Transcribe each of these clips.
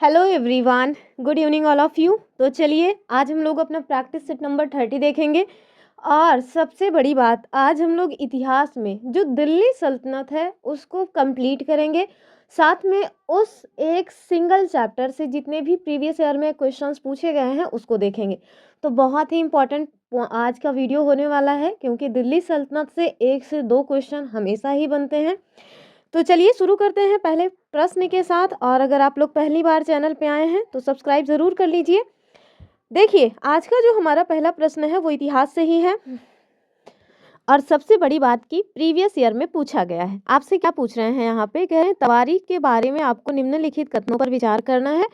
Hello everyone, good evening all of you. तो चलिए आज हम लोग अपना प्रैक्टिस सेट नंबर 30 देखेंगे। और सबसे बड़ी बात, आज हम लोग इतिहास में जो दिल्ली सल्तनत है उसको कंप्लीट करेंगे। साथ में उस एक सिंगल चैप्टर से जितने भी प्रीवियस ईयर में क्वेश्चंस पूछे गए हैं उसको देखेंगे। तो बहुत ही इम्पोर्टेंट आज का वीडियो होने वाला है, क्योंकि दिल्ली सल्तनत से 1 से 2 क्वेश्चन हमेशा ही बनते हैं। तो चलिए शुरू करते हैं पहले प्रश्न के साथ। और अगर आप लोग पहली बार चैनल पे आए हैं तो सब्सक्राइब ज़रूर कर लीजिए। देखिए आज का जो हमारा पहला प्रश्न है वो इतिहास से ही है। और सबसे बड़ी बात की प्रीवियस ईयर में पूछा गया है। आपसे क्या पूछ रहे हैं यहाँ पे, कह रहे हैं तवारीख के बारे में आपको निम्नलिखित कथनों पर विचार करना है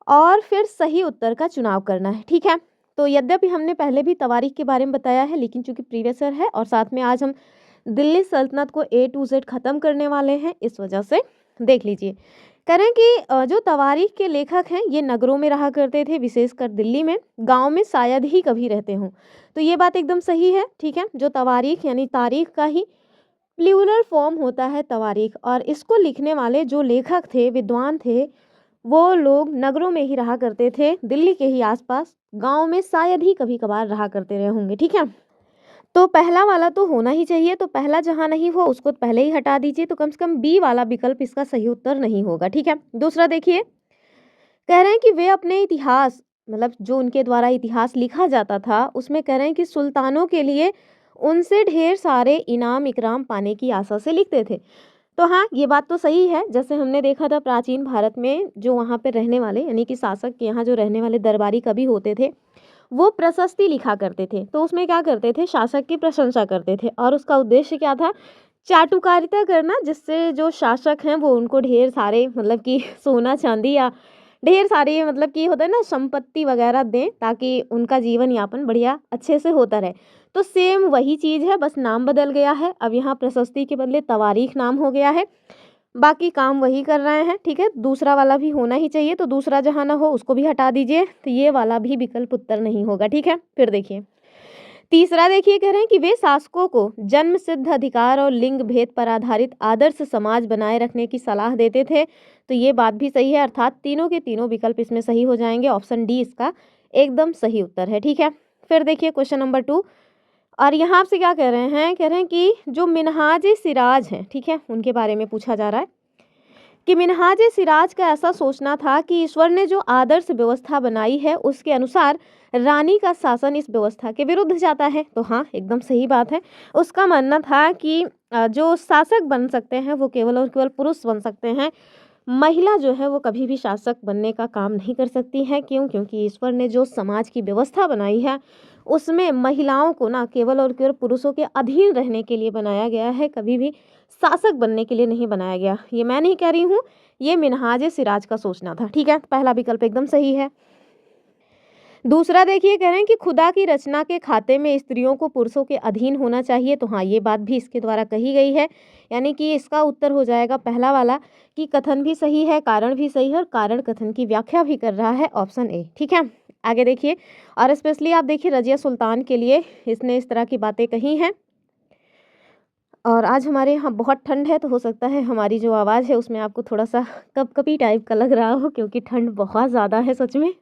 और फिर सही उत्तर का चुनाव करना है। ठीक है, तो यद्यपि हमने पहले भी तवारीख के बारे में बताया है, लेकिन चूंकि प्रीवियस ईयर है और साथ में आज हम दिल्ली सल्तनत को A to Z खत्म करने वाले हैं, इस वजह से देख लीजिए। कह रहे हैं कि जो तवारीख के लेखक हैं ये नगरों में रहा करते थे, विशेषकर दिल्ली में। गांव में शायद ही कभी रहते हों। तो ये बात एकदम सही है। ठीक है, जो तवारीख यानी तारीख का ही प्लूरल फॉर्म होता है तवारीख, और इसको लिखने वाले जो लेखक थे, विद्वान थे, वो लोग नगरों में ही रहा करते थे, दिल्ली के ही आसपास। गांव में शायद ही कभी कभार रहा करते रहे होंगे। ठीक है, तो पहला वाला तो होना ही चाहिए। तो पहला जहां नहीं हो उसको पहले ही हटा दीजिए, तो कम से कम बी वाला विकल्प इसका सही उत्तर नहीं होगा। ठीक है, दूसरा देखिए, कह रहे हैं कि वे अपने इतिहास, मतलब जो उनके द्वारा इतिहास लिखा जाता था उसमें कह रहे हैं कि सुल्तानों के लिए उनसे ढेर सारे इनाम इकराम पाने की आशा से लिखते थे। तो हाँ, ये बात तो सही है। जैसे हमने देखा था प्राचीन भारत में जो वहाँ पे रहने वाले यानी कि शासक के यहाँ जो रहने वाले दरबारी कवि होते थे, वो प्रशस्ति लिखा करते थे। तो उसमें क्या करते थे, शासक की प्रशंसा करते थे, और उसका उद्देश्य क्या था, चाटुकारिता करना, जिससे जो शासक हैं वो उनको ढेर सारे मतलब कि सोना चांदी या ढेर सारी मतलब कि होता है ना संपत्ति वगैरह दें, ताकि उनका जीवन यापन बढ़िया अच्छे से होता रहे। तो सेम वही चीज़ है, बस नाम बदल गया है। अब यहाँ प्रशस्ति के बदले तवारीख नाम हो गया है, बाकी काम वही कर रहे हैं। ठीक है, दूसरा वाला भी होना ही चाहिए। तो दूसरा जहाँ ना हो उसको भी हटा दीजिए, तो ये वाला भी विकल्प उत्तर नहीं होगा। ठीक है, फिर देखिए तीसरा, देखिए कह रहे हैं कि वे शासकों को जन्म सिद्ध अधिकार और लिंग भेद पर आधारित आदर्श समाज बनाए रखने की सलाह देते थे। तो ये बात भी सही है, अर्थात तीनों के तीनों विकल्प इसमें सही हो जाएंगे। ऑप्शन डी इसका एकदम सही उत्तर है। ठीक है, फिर देखिए क्वेश्चन नंबर 2। और यहाँ आपसे क्या कह रहे हैं, कह रहे हैं कि जो मिनहाज सिराज हैं, ठीक है, उनके बारे में पूछा जा रहा है कि मिनहाज सिराज का ऐसा सोचना था कि ईश्वर ने जो आदर्श व्यवस्था बनाई है उसके अनुसार रानी का शासन इस व्यवस्था के विरुद्ध जाता है। तो हाँ, एकदम सही बात है। उसका मानना था कि जो शासक बन सकते हैं वो केवल और केवल पुरुष बन सकते हैं, महिला जो है वो कभी भी शासक बनने का काम नहीं कर सकती है। क्यों? क्योंकि ईश्वर ने जो समाज की व्यवस्था बनाई है उसमें महिलाओं को ना केवल और केवल पुरुषों के अधीन रहने के लिए बनाया गया है, कभी भी शासक बनने के लिए नहीं बनाया गया। ये मैं नहीं कह रही हूँ, ये मिनहाज सिराज का सोचना था। ठीक है, पहला विकल्प एकदम सही है। दूसरा देखिए, कह रहे हैं कि खुदा की रचना के खाते में स्त्रियों को पुरुषों के अधीन होना चाहिए। तो हाँ, ये बात भी इसके द्वारा कही गई है, यानी कि इसका उत्तर हो जाएगा पहला वाला कि कथन भी सही है, कारण भी सही है, और कारण कथन की व्याख्या भी कर रहा है, ऑप्शन ए। ठीक है, आगे देखिए, और स्पेशली आप देखिए रजिया सुल्तान के लिए इसने इस तरह की बातें कही हैं। और आज हमारे यहाँ बहुत ठंड है, तो हो सकता है हमारी जो आवाज़ है उसमें आपको थोड़ा सा कपकपी टाइप का लग रहा हो, क्योंकि ठंड बहुत ज़्यादा है सच में।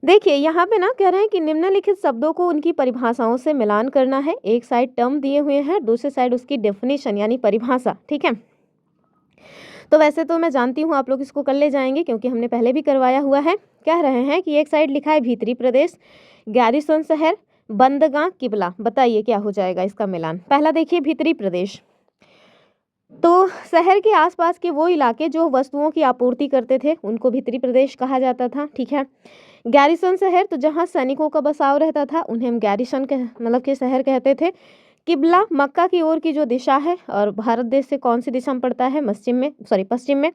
देखिए यहाँ पे ना कह रहे हैं कि निम्नलिखित शब्दों को उनकी परिभाषाओं से मिलान करना है। एक साइड टर्म दिए हुए हैं, दूसरी साइड उसकी डेफिनेशन यानी परिभाषा। ठीक है, तो वैसे तो मैं जानती हूँ आप लोग इसको कर ले जाएंगे, क्योंकि हमने पहले भी करवाया हुआ है। कह रहे हैं कि एक साइड लिखा है भीतरी प्रदेश, गैरिसन शहर, बंदगां, किबला। बताइए क्या हो जाएगा इसका मिलान। पहला देखिए भीतरी प्रदेश, तो शहर के आसपास के वो इलाके जो वस्तुओं की आपूर्ति करते थे उनको भीतरी प्रदेश कहा जाता था। ठीक है, गैरिसन शहर, तो जहाँ सैनिकों का बसाव रहता था उन्हें हम गैरिसन मतलब के शहर कहते थे। किबला, मक्का की ओर की जो दिशा है, और भारत देश से कौन सी दिशा में पड़ता है, पश्चिम में।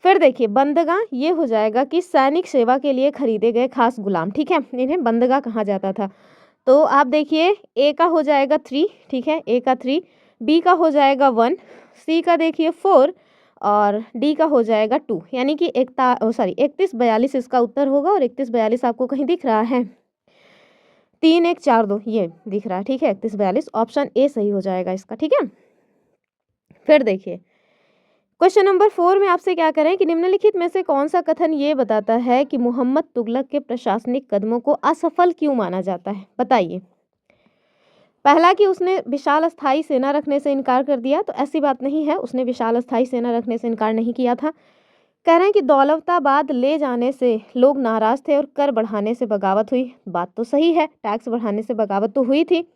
फिर देखिए बंदगां, ये हो जाएगा कि सैनिक सेवा के लिए खरीदे गए खास गुलाम। ठीक है, इन्हें बंदगां कहा जाता था। तो आप देखिए ए का हो जाएगा 3, ठीक है, ए का 3, बी का हो जाएगा 1, सी का देखिए 4, और डी का हो जाएगा 2, यानी कि 3142 इसका उत्तर होगा। और 3142 आपको कहीं दिख रहा है, 3142 ये दिख रहा है। ठीक है, 3142 ऑप्शन ए सही हो जाएगा इसका। ठीक है, फिर देखिए क्वेश्चन नंबर 4 में आपसे क्या करें कि निम्नलिखित में से कौन सा कथन ये बताता है कि मोहम्मद तुगलक के प्रशासनिक कदमों को असफल क्यों माना जाता है, बताइए। पहला कि उसने विशाल अस्थाई सेना रखने से इनकार कर दिया, तो ऐसी बात नहीं है, उसने विशाल अस्थाई सेना रखने से इनकार नहीं किया था। कह रहे हैं कि दौलताबाद ले जाने से लोग नाराज थे और कर बढ़ाने से बगावत हुई। बात तो सही है, टैक्स बढ़ाने से बगावत तो हुई थी।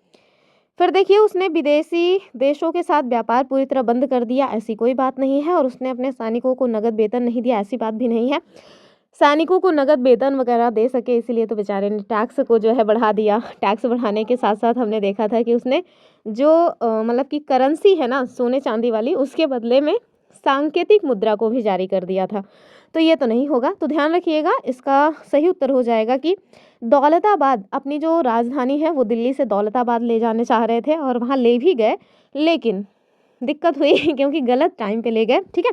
फिर देखिए, उसने विदेशी देशों के साथ व्यापार पूरी तरह बंद कर दिया, ऐसी कोई बात नहीं है। और उसने अपने सैनिकों को नगद वेतन नहीं दिया, ऐसी बात भी नहीं है। सैनिकों को नगद वेतन वगैरह दे सके इसीलिए तो बेचारे ने टैक्स को जो है बढ़ा दिया। टैक्स बढ़ाने के साथ साथ हमने देखा था कि उसने जो मतलब कि करेंसी है ना सोने चांदी वाली, उसके बदले में सांकेतिक मुद्रा को भी जारी कर दिया था। तो ये तो नहीं होगा, तो ध्यान रखिएगा, इसका सही उत्तर हो जाएगा कि दौलताबाद, अपनी जो राजधानी है वो दिल्ली से दौलताबाद ले जाने चाह रहे थे और वहाँ ले भी गए, लेकिन दिक्कत हुई क्योंकि गलत टाइम पे ले गए। ठीक है,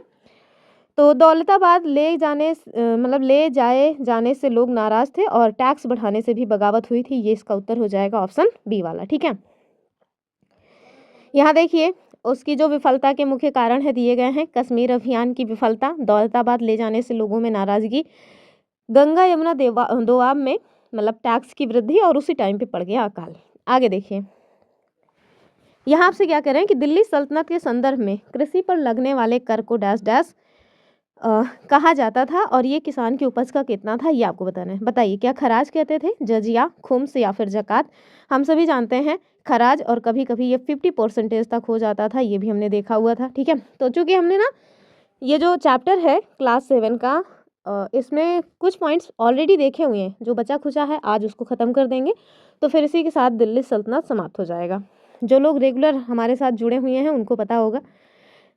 तो दौलताबाद ले जाने मतलब ले जाए जाने से लोग नाराज थे और टैक्स बढ़ाने से भी बगावत हुई थी। ये इसका उत्तर हो जाएगा ऑप्शन बी वाला। ठीक है, यहाँ देखिए, उसकी जो विफलता के मुख्य कारण है दिए गए हैं। कश्मीर अभियान की विफलता, दौलताबाद ले जाने से लोगों में नाराजगी, गंगा यमुना दोआब में मतलब टैक्स की वृद्धि और उसी टाइम पे पड़ गया अकाल। आगे देखिए, यहाँ आपसे क्या कह रहे हैं कि दिल्ली सल्तनत के संदर्भ में कृषि पर लगने वाले कर को डैश डैश कहा जाता था और ये किसान की उपज का कितना था, ये आपको बताना है। बताइए, क्या खराज कहते थे, जजिया, खुम्स या फिर जकात। हम सभी जानते हैं खराज, और कभी कभी ये 50% तक हो जाता था, ये भी हमने देखा हुआ था। ठीक है, तो चूंकि हमने ना ये जो चैप्टर है क्लास 7 का, इसमें कुछ पॉइंट्स ऑलरेडी देखे हुए हैं, जो बचा खुचा है आज उसको ख़त्म कर देंगे, तो फिर इसी के साथ दिल्ली सल्तनत समाप्त हो जाएगा। जो लोग रेगुलर हमारे साथ जुड़े हुए हैं उनको पता होगा,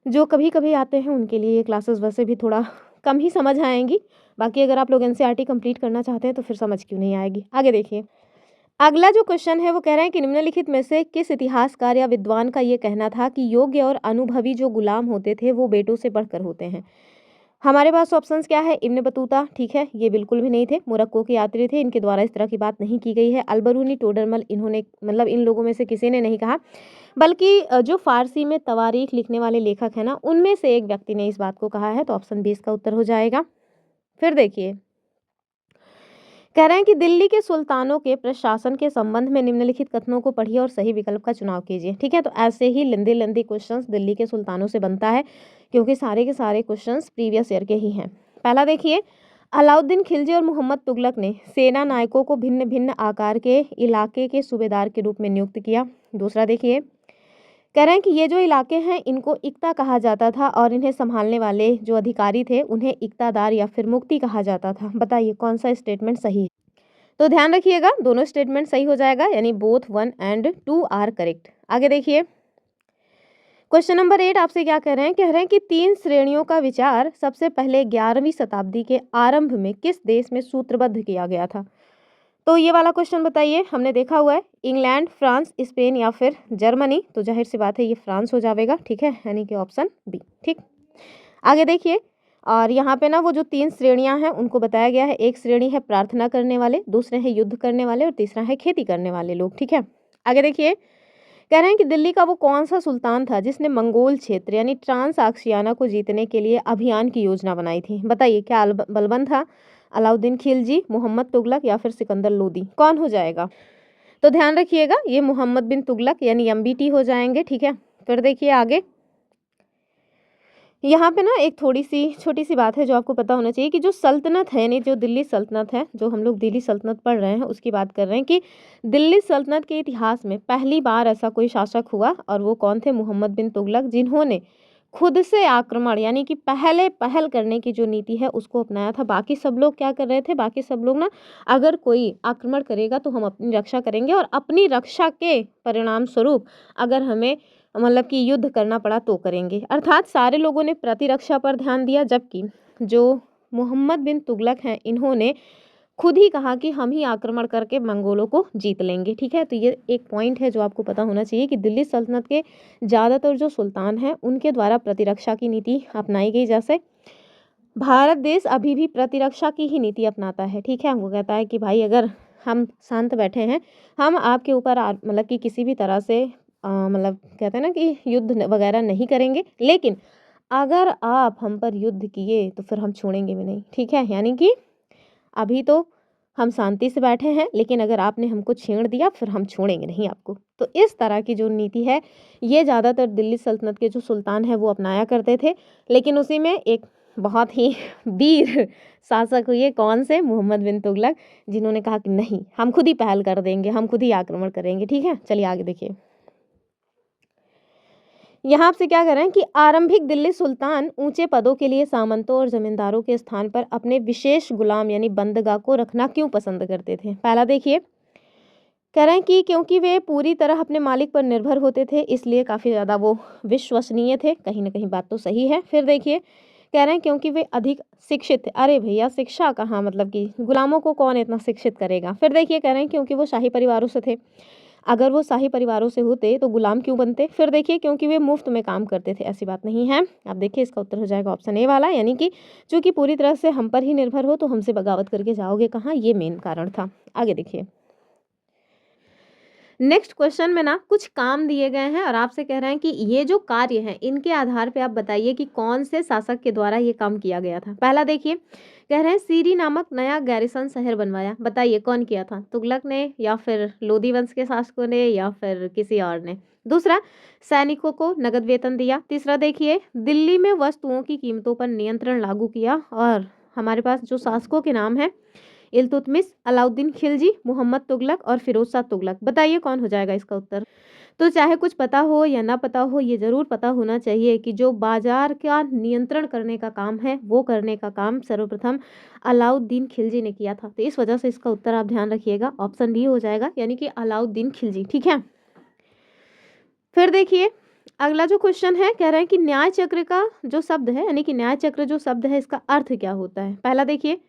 जो कभी कभी आते हैं उनके लिए ये क्लासेस वैसे भी थोड़ा कम ही समझ आएंगी। बाकी अगर आप लोग एनसीईआरटी कंप्लीट करना चाहते हैं तो फिर समझ क्यों नहीं आएगी। आगे देखिए, अगला जो क्वेश्चन है वो कह रहे हैं कि निम्नलिखित में से किस इतिहासकार या विद्वान का ये कहना था कि योग्य और अनुभवी जो गुलाम होते थे वो बेटों से बढ़कर होते हैं। हमारे पास ऑप्शंस क्या है, इब्न बतूता, ठीक है, ये बिल्कुल भी नहीं थे। मोरक्को के यात्री थे, इनके द्वारा इस तरह की बात नहीं की गई है। अलबरूनी, टोडरमल, इन्होंने मतलब इन लोगों में से किसी ने नहीं कहा, बल्कि जो फारसी में तवारीख लिखने वाले लेखक हैं ना, उनमें से एक व्यक्ति ने इस बात को कहा है। तो ऑप्शन बी इसका उत्तर हो जाएगा। फिर देखिए, कह रहे हैं कि दिल्ली के सुल्तानों के प्रशासन के संबंध में निम्नलिखित कथनों को पढ़िए और सही विकल्प का चुनाव कीजिए। ठीक है, तो ऐसे ही लंबे लंबे क्वेश्चंस दिल्ली के सुल्तानों से बनता है, क्योंकि सारे के सारे क्वेश्चंस प्रीवियस ईयर के ही हैं। पहला देखिए, अलाउद्दीन खिलजी और मोहम्मद तुगलक ने सेना नायकों को भिन्न भिन्न आकार के इलाके के सूबेदार के रूप में नियुक्त किया। दूसरा देखिए, कह रहे हैं कि ये जो इलाके हैं इनको इक्ता कहा जाता था और इन्हें संभालने वाले जो अधिकारी थे उन्हें इक्तादार या फिर मुक्ति कहा जाता था। बताइए कौन सा स्टेटमेंट सही है। तो ध्यान रखिएगा, दोनों स्टेटमेंट सही हो जाएगा, यानी बोथ 1 and 2 आर करेक्ट। आगे देखिए, क्वेश्चन नंबर 8 आपसे क्या कह रहे हैं, कह रहे हैं कि 3 श्रेणियों का विचार सबसे पहले 11वीं शताब्दी के आरंभ में किस देश में सूत्रबद्ध किया गया था। तो ये वाला क्वेश्चन बताइए, हमने देखा हुआ है इंग्लैंड, फ्रांस, स्पेन या फिर जर्मनी। तो जाहिर सी बात है ये फ्रांस हो जाएगा। ठीक है, यानी कि ऑप्शन बी। ठीक, आगे देखिए, और यहाँ पे ना वो जो 3 श्रेणियां हैं उनको बताया गया है। एक श्रेणी है प्रार्थना करने वाले, दूसरे हैं युद्ध करने वाले और तीसरा है खेती करने वाले लोग। ठीक है, आगे देखिए, कह रहे हैं कि दिल्ली का वो कौन सा सुल्तान था जिसने मंगोल क्षेत्र यानी ट्रांस आक्सियाना को जीतने के लिए अभियान की योजना बनाई थी। बताइए, क्या बलबन था, अलाउद्दीन खिलजी, मोहम्मद तुगलक या फिर सिकंदर लोदी, कौन हो जाएगा। तो ध्यान रखिएगा, ये मोहम्मद बिन तुगलक यानी एमबीटी हो जाएंगे। ठीक है, फिर देखिए आगे, यहाँ पे ना एक थोड़ी सी छोटी सी बात है जो आपको पता होना चाहिए कि जो सल्तनत है, यानी जो दिल्ली सल्तनत है, जो हम लोग दिल्ली सल्तनत पढ़ रहे हैं उसकी बात कर रहे हैं कि दिल्ली सल्तनत के इतिहास में पहली बार ऐसा कोई शासक हुआ, और वो कौन थे, मोहम्मद बिन तुगलक, जिन्होंने खुद से आक्रमण यानी कि पहले पहल करने की जो नीति है उसको अपनाया था। बाकी सब लोग क्या कर रहे थे, बाकी सब लोग ना अगर कोई आक्रमण करेगा तो हम अपनी रक्षा करेंगे, और अपनी रक्षा के परिणाम स्वरूप अगर हमें मतलब कि युद्ध करना पड़ा तो करेंगे। अर्थात सारे लोगों ने प्रतिरक्षा पर ध्यान दिया, जबकि जो मोहम्मद बिन तुगलक हैं इन्होंने खुद ही कहा कि हम ही आक्रमण करके मंगोलों को जीत लेंगे। ठीक है, तो ये एक पॉइंट है जो आपको पता होना चाहिए कि दिल्ली सल्तनत के ज़्यादातर जो सुल्तान हैं उनके द्वारा प्रतिरक्षा की नीति अपनाई गई। जैसे भारत देश अभी भी प्रतिरक्षा की ही नीति अपनाता है। ठीक है, वो कहता है कि भाई अगर हम शांत बैठे हैं, हम आपके ऊपर मतलब कि किसी भी तरह से मतलब कहते हैं ना कि युद्ध वगैरह नहीं करेंगे, लेकिन अगर आप हम पर युद्ध किए तो फिर हम छोड़ेंगे भी नहीं, ठीक है। यानी कि अभी तो हम शांति से बैठे हैं, लेकिन अगर आपने हमको छेड़ दिया फिर हम छोड़ेंगे नहीं आपको। तो इस तरह की जो नीति है ये ज़्यादातर दिल्ली सल्तनत के जो सुल्तान है वो अपनाया करते थे। लेकिन उसी में एक बहुत ही वीर शासक हुए, कौन से, मोहम्मद बिन तुगलक, जिन्होंने कहा कि नहीं, हम खुद ही पहल कर देंगे, हम खुद ही आक्रमण करेंगे, ठीक है। चलिए आगे देखिए। यहाँ आपसे क्या कर रहे हैं कि आरंभिक दिल्ली सुल्तान ऊंचे पदों के लिए सामंतों और जमींदारों के स्थान पर अपने विशेष गुलाम यानी बंदगा को रखना क्यों पसंद करते थे। पहला देखिए, कह रहे हैं कि क्योंकि वे पूरी तरह अपने मालिक पर निर्भर होते थे, इसलिए काफ़ी ज़्यादा वो विश्वसनीय थे। कहीं ना कहीं बात तो सही है। फिर देखिए, कह रहे हैं क्योंकि वे अधिक शिक्षित थे। अरे भैया, शिक्षा कहाँ, मतलब कि गुलामों को कौन इतना शिक्षित करेगा। फिर देखिए, कह रहे हैं क्योंकि वो शाही परिवारों से थे। अगर वो शाही परिवारों से होते तो गुलाम क्यों बनते। फिर देखिए, क्योंकि वे मुफ्त में काम करते थे। ऐसी बात नहीं है। अब देखिए, इसका उत्तर हो जाएगा ऑप्शन ए वाला, यानी कि चूंकि पूरी तरह से हम पर ही निर्भर हो तो हमसे बगावत करके जाओगे कहाँ, ये मेन कारण था। आगे देखिए, नेक्स्ट क्वेश्चन में ना कुछ काम दिए गए हैं और आपसे कह रहे हैं कि ये जो कार्य हैं इनके आधार पे आप बताइए कि कौन से शासक के द्वारा ये काम किया गया था। पहला देखिए, कह रहे हैं सीरी नामक नया गैरिसन शहर बनवाया। बताइए कौन किया था, तुगलक ने या फिर लोधी वंश के शासकों ने या फिर किसी और ने। दूसरा, सैनिकों को नगद वेतन दिया। तीसरा देखिए, दिल्ली में वस्तुओं की कीमतों पर नियंत्रण लागू किया। और हमारे पास जो शासकों के नाम है, इल्तुतमिश, अलाउद्दीन खिलजी, मोहम्मद तुगलक और फिरोज शाह तुगलक। बताइए कौन हो जाएगा इसका उत्तर। तो चाहे कुछ पता हो या ना पता हो, ये जरूर पता होना चाहिए कि जो बाजार का नियंत्रण करने का काम है वो करने का काम सर्वप्रथम अलाउद्दीन खिलजी ने किया था। तो इस वजह से इसका उत्तर आप ध्यान रखिएगा, ऑप्शन बी हो जाएगा, यानी कि अलाउद्दीन खिलजी, ठीक है। फिर देखिए, अगला जो क्वेश्चन है, कह रहे हैं कि न्याय चक्र का जो शब्द है, यानी कि न्याय चक्र जो शब्द है, इसका अर्थ क्या होता है। पहला देखिए,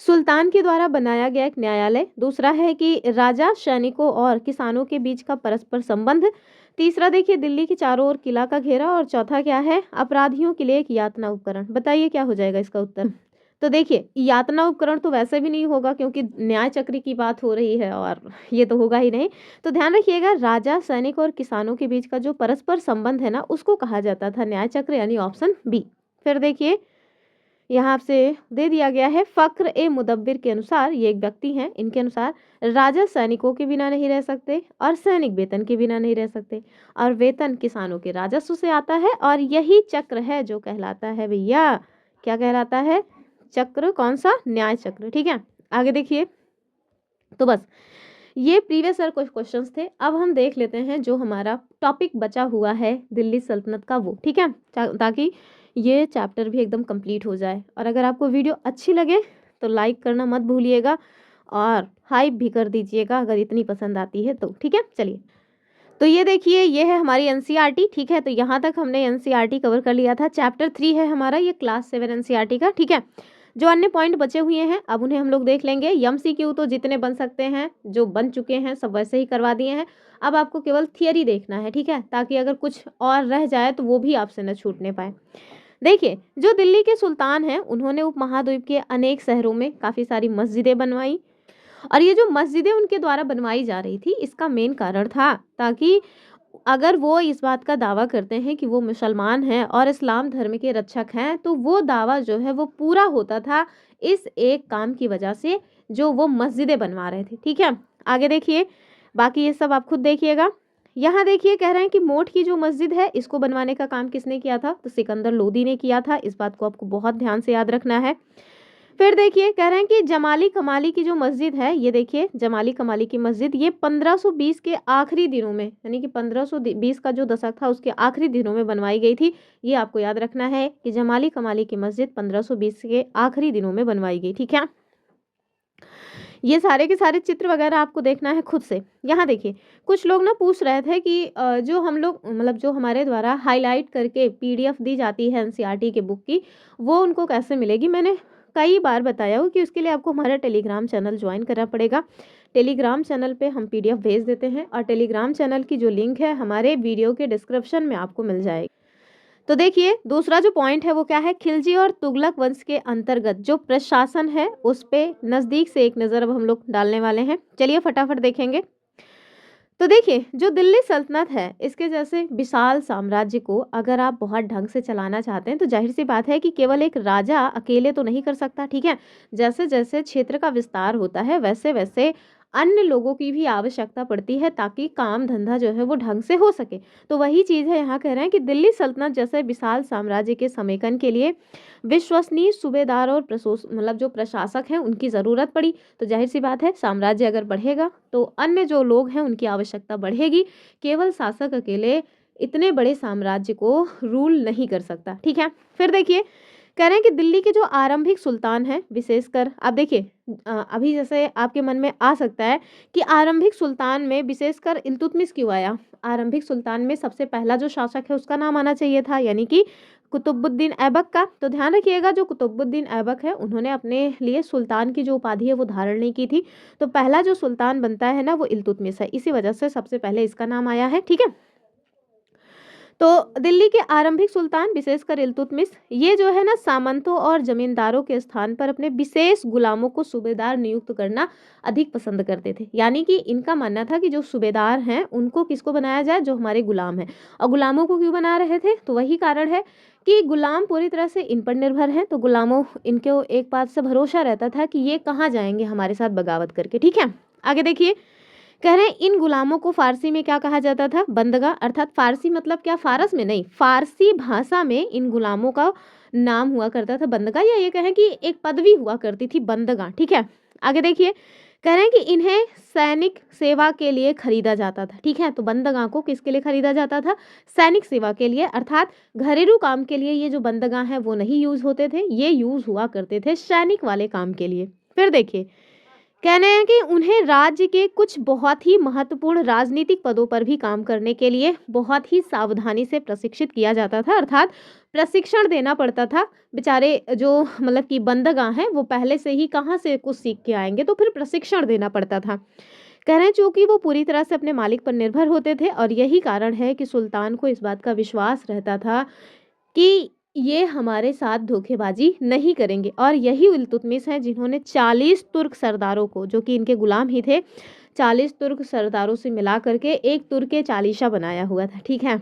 सुल्तान के द्वारा बनाया गया एक न्यायालय। दूसरा है कि राजा, सैनिकों और किसानों के बीच का परस्पर संबंध। तीसरा देखिए, दिल्ली के चारों ओर किला का घेरा। और चौथा क्या है, अपराधियों के लिए एक यातना उपकरण। बताइए क्या हो जाएगा इसका उत्तर। तो देखिए, यातना उपकरण तो वैसे भी नहीं होगा क्योंकि न्याय चक्र की बात हो रही है और ये तो होगा ही नहीं। तो ध्यान रखिएगा, राजा, सैनिक और किसानों के बीच का जो परस्पर संबंध है ना, उसको कहा जाता था न्याय चक्र, यानी ऑप्शन बी। फिर देखिए, यहाँ आपसे दे दिया गया है, फक्र ए मुदब्बिर के अनुसार, ये एक व्यक्ति हैं, इनके अनुसार राजा सैनिकों के बिना नहीं रह सकते और सैनिक वेतन के बिना नहीं रह सकते और वेतन किसानों के राजस्व से आता है और यही चक्र है जो कहलाता है भैया, क्या कहलाता है, चक्र। कौन सा, न्याय चक्र, ठीक है। आगे देखिए, तो बस ये प्रीवियस ईयर कुछ क्वेश्चंस थे। अब हम देख लेते हैं जो हमारा टॉपिक बचा हुआ है दिल्ली सल्तनत का, वो, ठीक है, ताकि ये चैप्टर भी एकदम कंप्लीट हो जाए। और अगर आपको वीडियो अच्छी लगे तो लाइक करना मत भूलिएगा और हाइप भी कर दीजिएगा अगर इतनी पसंद आती है तो, ठीक है। चलिए, तो ये देखिए, ये है हमारी एनसीईआरटी, ठीक है। तो यहाँ तक हमने एनसीईआरटी कवर कर लिया था। चैप्टर 3 है हमारा ये क्लास 7 एनसीईआरटी का, ठीक है। जो अन्य पॉइंट बचे हुए हैं अब उन्हें हम लोग देख लेंगे। एमसीक्यू तो जितने बन सकते हैं, जो बन चुके हैं, सब वैसे ही करवा दिए हैं। अब आपको केवल थियरी देखना है, ठीक है, ताकि अगर कुछ और रह जाए तो वो भी आपसे न छूटने पाए। देखिए, जो दिल्ली के सुल्तान हैं उन्होंने उपमहाद्वीप के अनेक शहरों में काफ़ी सारी मस्जिदें बनवाई। और ये जो मस्जिदें उनके द्वारा बनवाई जा रही थी, इसका मेन कारण था ताकि अगर वो इस बात का दावा करते हैं कि वो मुसलमान हैं और इस्लाम धर्म के रक्षक हैं, तो वो दावा जो है वो पूरा होता था इस एक काम की वजह से, जो वो मस्जिदें बनवा रहे थे, ठीक है। आगे देखिए, बाकी ये सब आप खुद देखिएगा। यहाँ देखिए, कह रहे हैं कि मोठ की जो मस्जिद है इसको बनवाने का काम किसने किया था, तो सिकंदर लोदी ने किया था। इस बात को आपको बहुत ध्यान से याद रखना है। फिर देखिए, कह रहे हैं कि जमाली कमाली की जो मस्जिद है, ये देखिए जमाली कमाली की मस्जिद, ये 1520 के आखिरी दिनों में, यानी कि 1520 का जो दशक था उसके आखिरी दिनों में बनवाई गई थी। ये आपको याद रखना है कि जमाली कमाली की मस्जिद 1520 के आखिरी दिनों में बनवाई गई, ठीक है। ये सारे के सारे चित्र वगैरह आपको देखना है खुद से। यहाँ देखिए, कुछ लोग ना पूछ रहे थे कि जो हम लोग, मतलब जो हमारे द्वारा हाईलाइट करके पीडीएफ दी जाती है एनसीईआरटी के बुक की, वो उनको कैसे मिलेगी। मैंने कई बार बताया हो कि उसके लिए आपको हमारा टेलीग्राम चैनल ज्वाइन करना पड़ेगा। टेलीग्राम चैनल पे हम पीडीएफ भेज देते हैं और टेलीग्राम चैनल की जो लिंक है हमारे वीडियो के डिस्क्रिप्शन में आपको मिल जाएगी। तो देखिए, दूसरा जो पॉइंट है वो क्या है, खिलजी और तुगलक वंश के अंतर्गत जो प्रशासन है उस पे नज़दीक से एक नज़र अब हम लोग डालने वाले हैं। चलिए फटाफट देखेंगे। तो देखिए जो दिल्ली सल्तनत है इसके जैसे विशाल साम्राज्य को अगर आप बहुत ढंग से चलाना चाहते हैं तो जाहिर सी बात है कि केवल एक राजा अकेले तो नहीं कर सकता, ठीक है। जैसे जैसे क्षेत्र का विस्तार होता है वैसे वैसे अन्य लोगों की भी आवश्यकता पड़ती है ताकि काम धंधा जो है वो ढंग से हो सके। तो वही चीज़ है, यहाँ कह रहे हैं कि दिल्ली सल्तनत जैसे विशाल साम्राज्य के समेकन के लिए विश्वसनीय सूबेदार और मतलब जो प्रशासक हैं उनकी ज़रूरत पड़ी। तो जाहिर सी बात है साम्राज्य अगर बढ़ेगा तो अन्य जो लोग हैं उनकी आवश्यकता बढ़ेगी। केवल शासक अकेले इतने बड़े साम्राज्य को रूल नहीं कर सकता, ठीक है। फिर देखिए कह रहे हैं कि दिल्ली के जो आरंभिक सुल्तान हैं विशेषकर, आप देखिए अभी जैसे आपके मन में आ सकता है कि आरंभिक सुल्तान में विशेषकर इल्तुतमिश क्यों आया। आरंभिक सुल्तान में सबसे पहला जो शासक है उसका नाम आना चाहिए था, यानी कि कुतुबुद्दीन ऐबक का। तो ध्यान रखिएगा जो कुतुबुद्दीन ऐबक है उन्होंने अपने लिए सुल्तान की जो उपाधि है वो धारण नहीं की थी। तो पहला जो सुल्तान बनता है ना वो इल्तुतमिश है, इसी वजह से सबसे पहले इसका नाम आया है, ठीक है। तो दिल्ली के आरंभिक सुल्तान विशेषकर इल्तुतमिश ये जो है ना सामंतों और जमींदारों के स्थान पर अपने विशेष गुलामों को सूबेदार नियुक्त करना अधिक पसंद करते थे। यानी कि इनका मानना था कि जो सूबेदार हैं उनको किसको बनाया जाए, जो हमारे गुलाम हैं। और गुलामों को क्यों बना रहे थे, तो वही कारण है कि गुलाम पूरी तरह से इन पर निर्भर हैं। तो गुलामों इनको एक बात से भरोसा रहता था कि ये कहाँ जाएंगे हमारे साथ बगावत करके, ठीक है। आगे देखिए कह रहे हैं इन गुलामों को फारसी में क्या कहा जाता था, बंदगा। अर्थात फारसी मतलब क्या, फारस में नहीं, फारसी भाषा में इन गुलामों का नाम हुआ करता था बंदगा, या ये कहें कि एक पदवी हुआ करती थी बंदगा, ठीक है। आगे देखिए कह रहे हैं कि इन्हें सैनिक सेवा के लिए खरीदा जाता था, ठीक है। तो बंदगा को किसके लिए खरीदा जाता था, सैनिक सेवा के लिए। अर्थात घरेलू काम के लिए ये जो बंदगा हैं वो नहीं यूज होते थे, ये यूज हुआ करते थे सैनिक वाले काम के लिए। फिर देखिए कहना है कि उन्हें राज्य के कुछ बहुत ही महत्वपूर्ण राजनीतिक पदों पर भी काम करने के लिए बहुत ही सावधानी से प्रशिक्षित किया जाता था। अर्थात प्रशिक्षण देना पड़ता था। बेचारे जो मतलब कि बंदगा हैं वो पहले से ही कहाँ से कुछ सीख के आएंगे, तो फिर प्रशिक्षण देना पड़ता था। कह रहे हैं चूंकि वो पूरी तरह से अपने मालिक पर निर्भर होते थे और यही कारण है कि सुल्तान को इस बात का विश्वास रहता था कि ये हमारे साथ धोखेबाजी नहीं करेंगे। और यही इल्तुतमिश हैं जिन्होंने 40 तुर्क सरदारों को, जो कि इनके गुलाम ही थे, 40 तुर्क सरदारों से मिला करके एक तुर्क चालीसा बनाया हुआ था, ठीक है।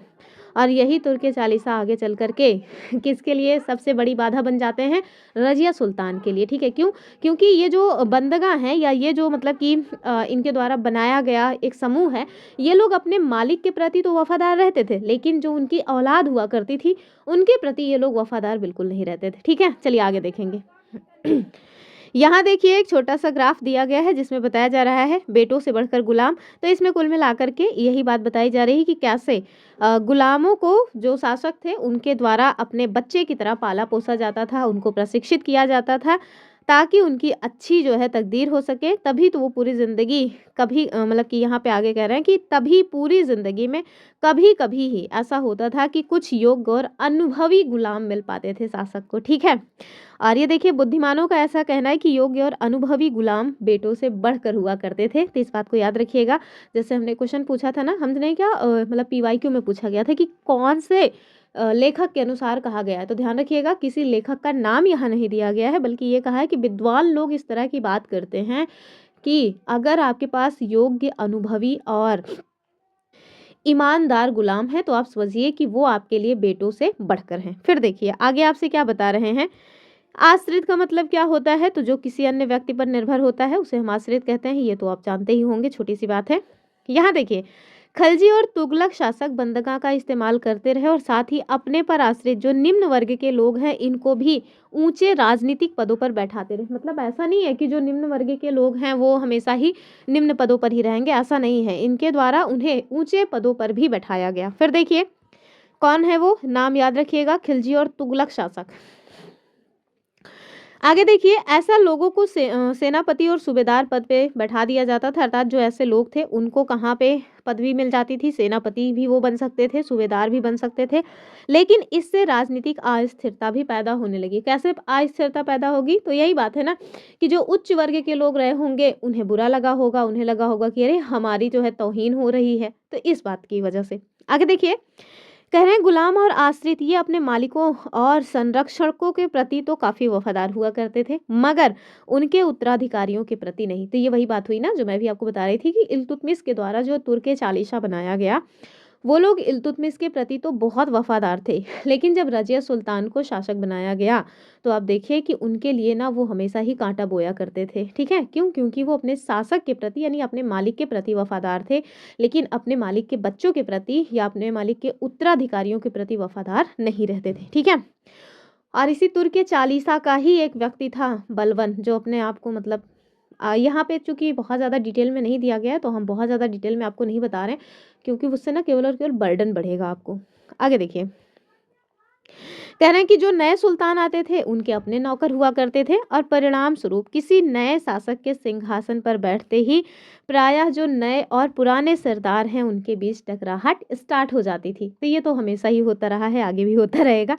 और यही तुर्क चालीसा आगे चल करके किसके लिए सबसे बड़ी बाधा बन जाते हैं, रजिया सुल्तान के लिए, ठीक है। क्यों, क्योंकि ये जो बंदगा हैं या ये जो मतलब कि इनके द्वारा बनाया गया एक समूह है, ये लोग अपने मालिक के प्रति तो वफादार रहते थे लेकिन जो उनकी औलाद हुआ करती थी उनके प्रति ये लोग वफादार बिल्कुल नहीं रहते थे, ठीक है। चलिए आगे देखेंगे। यहाँ देखिए एक छोटा सा ग्राफ दिया गया है जिसमें बताया जा रहा है बेटों से बढ़कर गुलाम। तो इसमें कुल मिलाकर के यही बात बताई जा रही है कि कैसे गुलामों को जो शासक थे उनके द्वारा अपने बच्चे की तरह पाला पोसा जाता था, उनको प्रशिक्षित किया जाता था ताकि उनकी अच्छी जो है तकदीर हो सके। तभी तो वो पूरी ज़िंदगी कभी मतलब कि यहाँ पे आगे कह रहे हैं कि तभी पूरी ज़िंदगी में कभी कभी ही ऐसा होता था कि कुछ योग्य और अनुभवी गुलाम मिल पाते थे शासक को, ठीक है। और ये देखिए बुद्धिमानों का ऐसा कहना है कि योग्य और अनुभवी गुलाम बेटों से बढ़कर हुआ करते थे। तो इस बात को याद रखिएगा। जैसे हमने क्वेश्चन पूछा था ना, हमने क्या मतलब पीवाईक्यू में पूछा गया था कि कौन से लेखक के अनुसार कहा गया है, तो ध्यान रखिएगा किसी लेखक का नाम यहाँ नहीं दिया गया है बल्कि ये कहा है कि विद्वान लोग इस तरह की बात करते हैं कि अगर आपके पास योग्य, अनुभवी और ईमानदार गुलाम है तो आप समझिए कि वो आपके लिए बेटों से बढ़कर हैं। फिर देखिए आगे आपसे क्या बता रहे हैं। आश्रित का मतलब क्या होता है, तो जो किसी अन्य व्यक्ति पर निर्भर होता है उसे हम आश्रित कहते हैं, ये तो आप जानते ही होंगे, छोटी सी बात है। यहाँ देखिए खलजी और तुगलक शासक बंदगा का इस्तेमाल करते रहे और साथ ही अपने पर आश्रित जो निम्न वर्ग के लोग हैं इनको भी ऊंचे राजनीतिक पदों पर बैठाते रहे। मतलब ऐसा नहीं है कि जो निम्न वर्ग के लोग हैं वो हमेशा ही निम्न पदों पर ही रहेंगे, ऐसा नहीं है। इनके द्वारा उन्हें ऊंचे पदों पर भी बैठाया गया। फिर देखिए कौन है वो, नाम याद रखिएगा, खिलजी और तुगलक शासक। आगे देखिए ऐसा लोगों को सेनापति और सूबेदार पद पे बैठा दिया जाता था। अर्थात जो ऐसे लोग थे उनको कहाँ पे पदवी मिल जाती थी, सेनापति भी वो बन सकते थे, सूबेदार भी बन सकते थे। लेकिन इससे राजनीतिक अस्थिरता भी पैदा होने लगी। कैसे अस्थिरता पैदा होगी, तो यही बात है ना कि जो उच्च वर्ग के लोग रहे होंगे उन्हें बुरा लगा होगा, उन्हें लगा होगा कि अरे हमारी जो है तौहीन हो रही है, तो इस बात की वजह से। आगे देखिए कह रहे हैं गुलाम और आश्रित ये अपने मालिकों और संरक्षकों के प्रति तो काफी वफादार हुआ करते थे, मगर उनके उत्तराधिकारियों के प्रति नहीं। तो ये वही बात हुई ना जो मैं भी आपको बता रही थी कि इल्तुतमिश के द्वारा जो तुर्क चालीसा बनाया गया, वो लोग इल्तुतमिश के प्रति तो बहुत वफादार थे, लेकिन जब रजिया सुल्तान को शासक बनाया गया तो आप देखिए कि उनके लिए ना वो हमेशा ही कांटा बोया करते थे। ठीक है, क्यों? क्योंकि वो अपने शासक के प्रति यानी अपने मालिक के प्रति वफादार थे, लेकिन अपने मालिक के बच्चों के प्रति या अपने मालिक के उत्तराधिकारियों के प्रति वफादार नहीं रहते थे। ठीक है, और इसी तुर्क के चालीसा का ही एक व्यक्ति था बलबन, जो अपने आप को मतलब यहाँ पे चूंकि बहुत ज़्यादा डिटेल में नहीं दिया गया है तो हम बहुत ज़्यादा डिटेल में आपको नहीं बता रहे हैं, क्योंकि उससे ना केवल और केवल बर्डन बढ़ेगा आपको। आगे देखिए, कह रहे हैं कि जो नए सुल्तान आते थे उनके अपने नौकर हुआ करते थे, और परिणाम स्वरूप किसी नए शासक के सिंहासन पर बैठते ही प्रायः जो नए और पुराने सरदार हैं उनके बीच टकराहट स्टार्ट हो जाती थी। तो ये तो हमेशा ही होता रहा है, आगे भी होता रहेगा।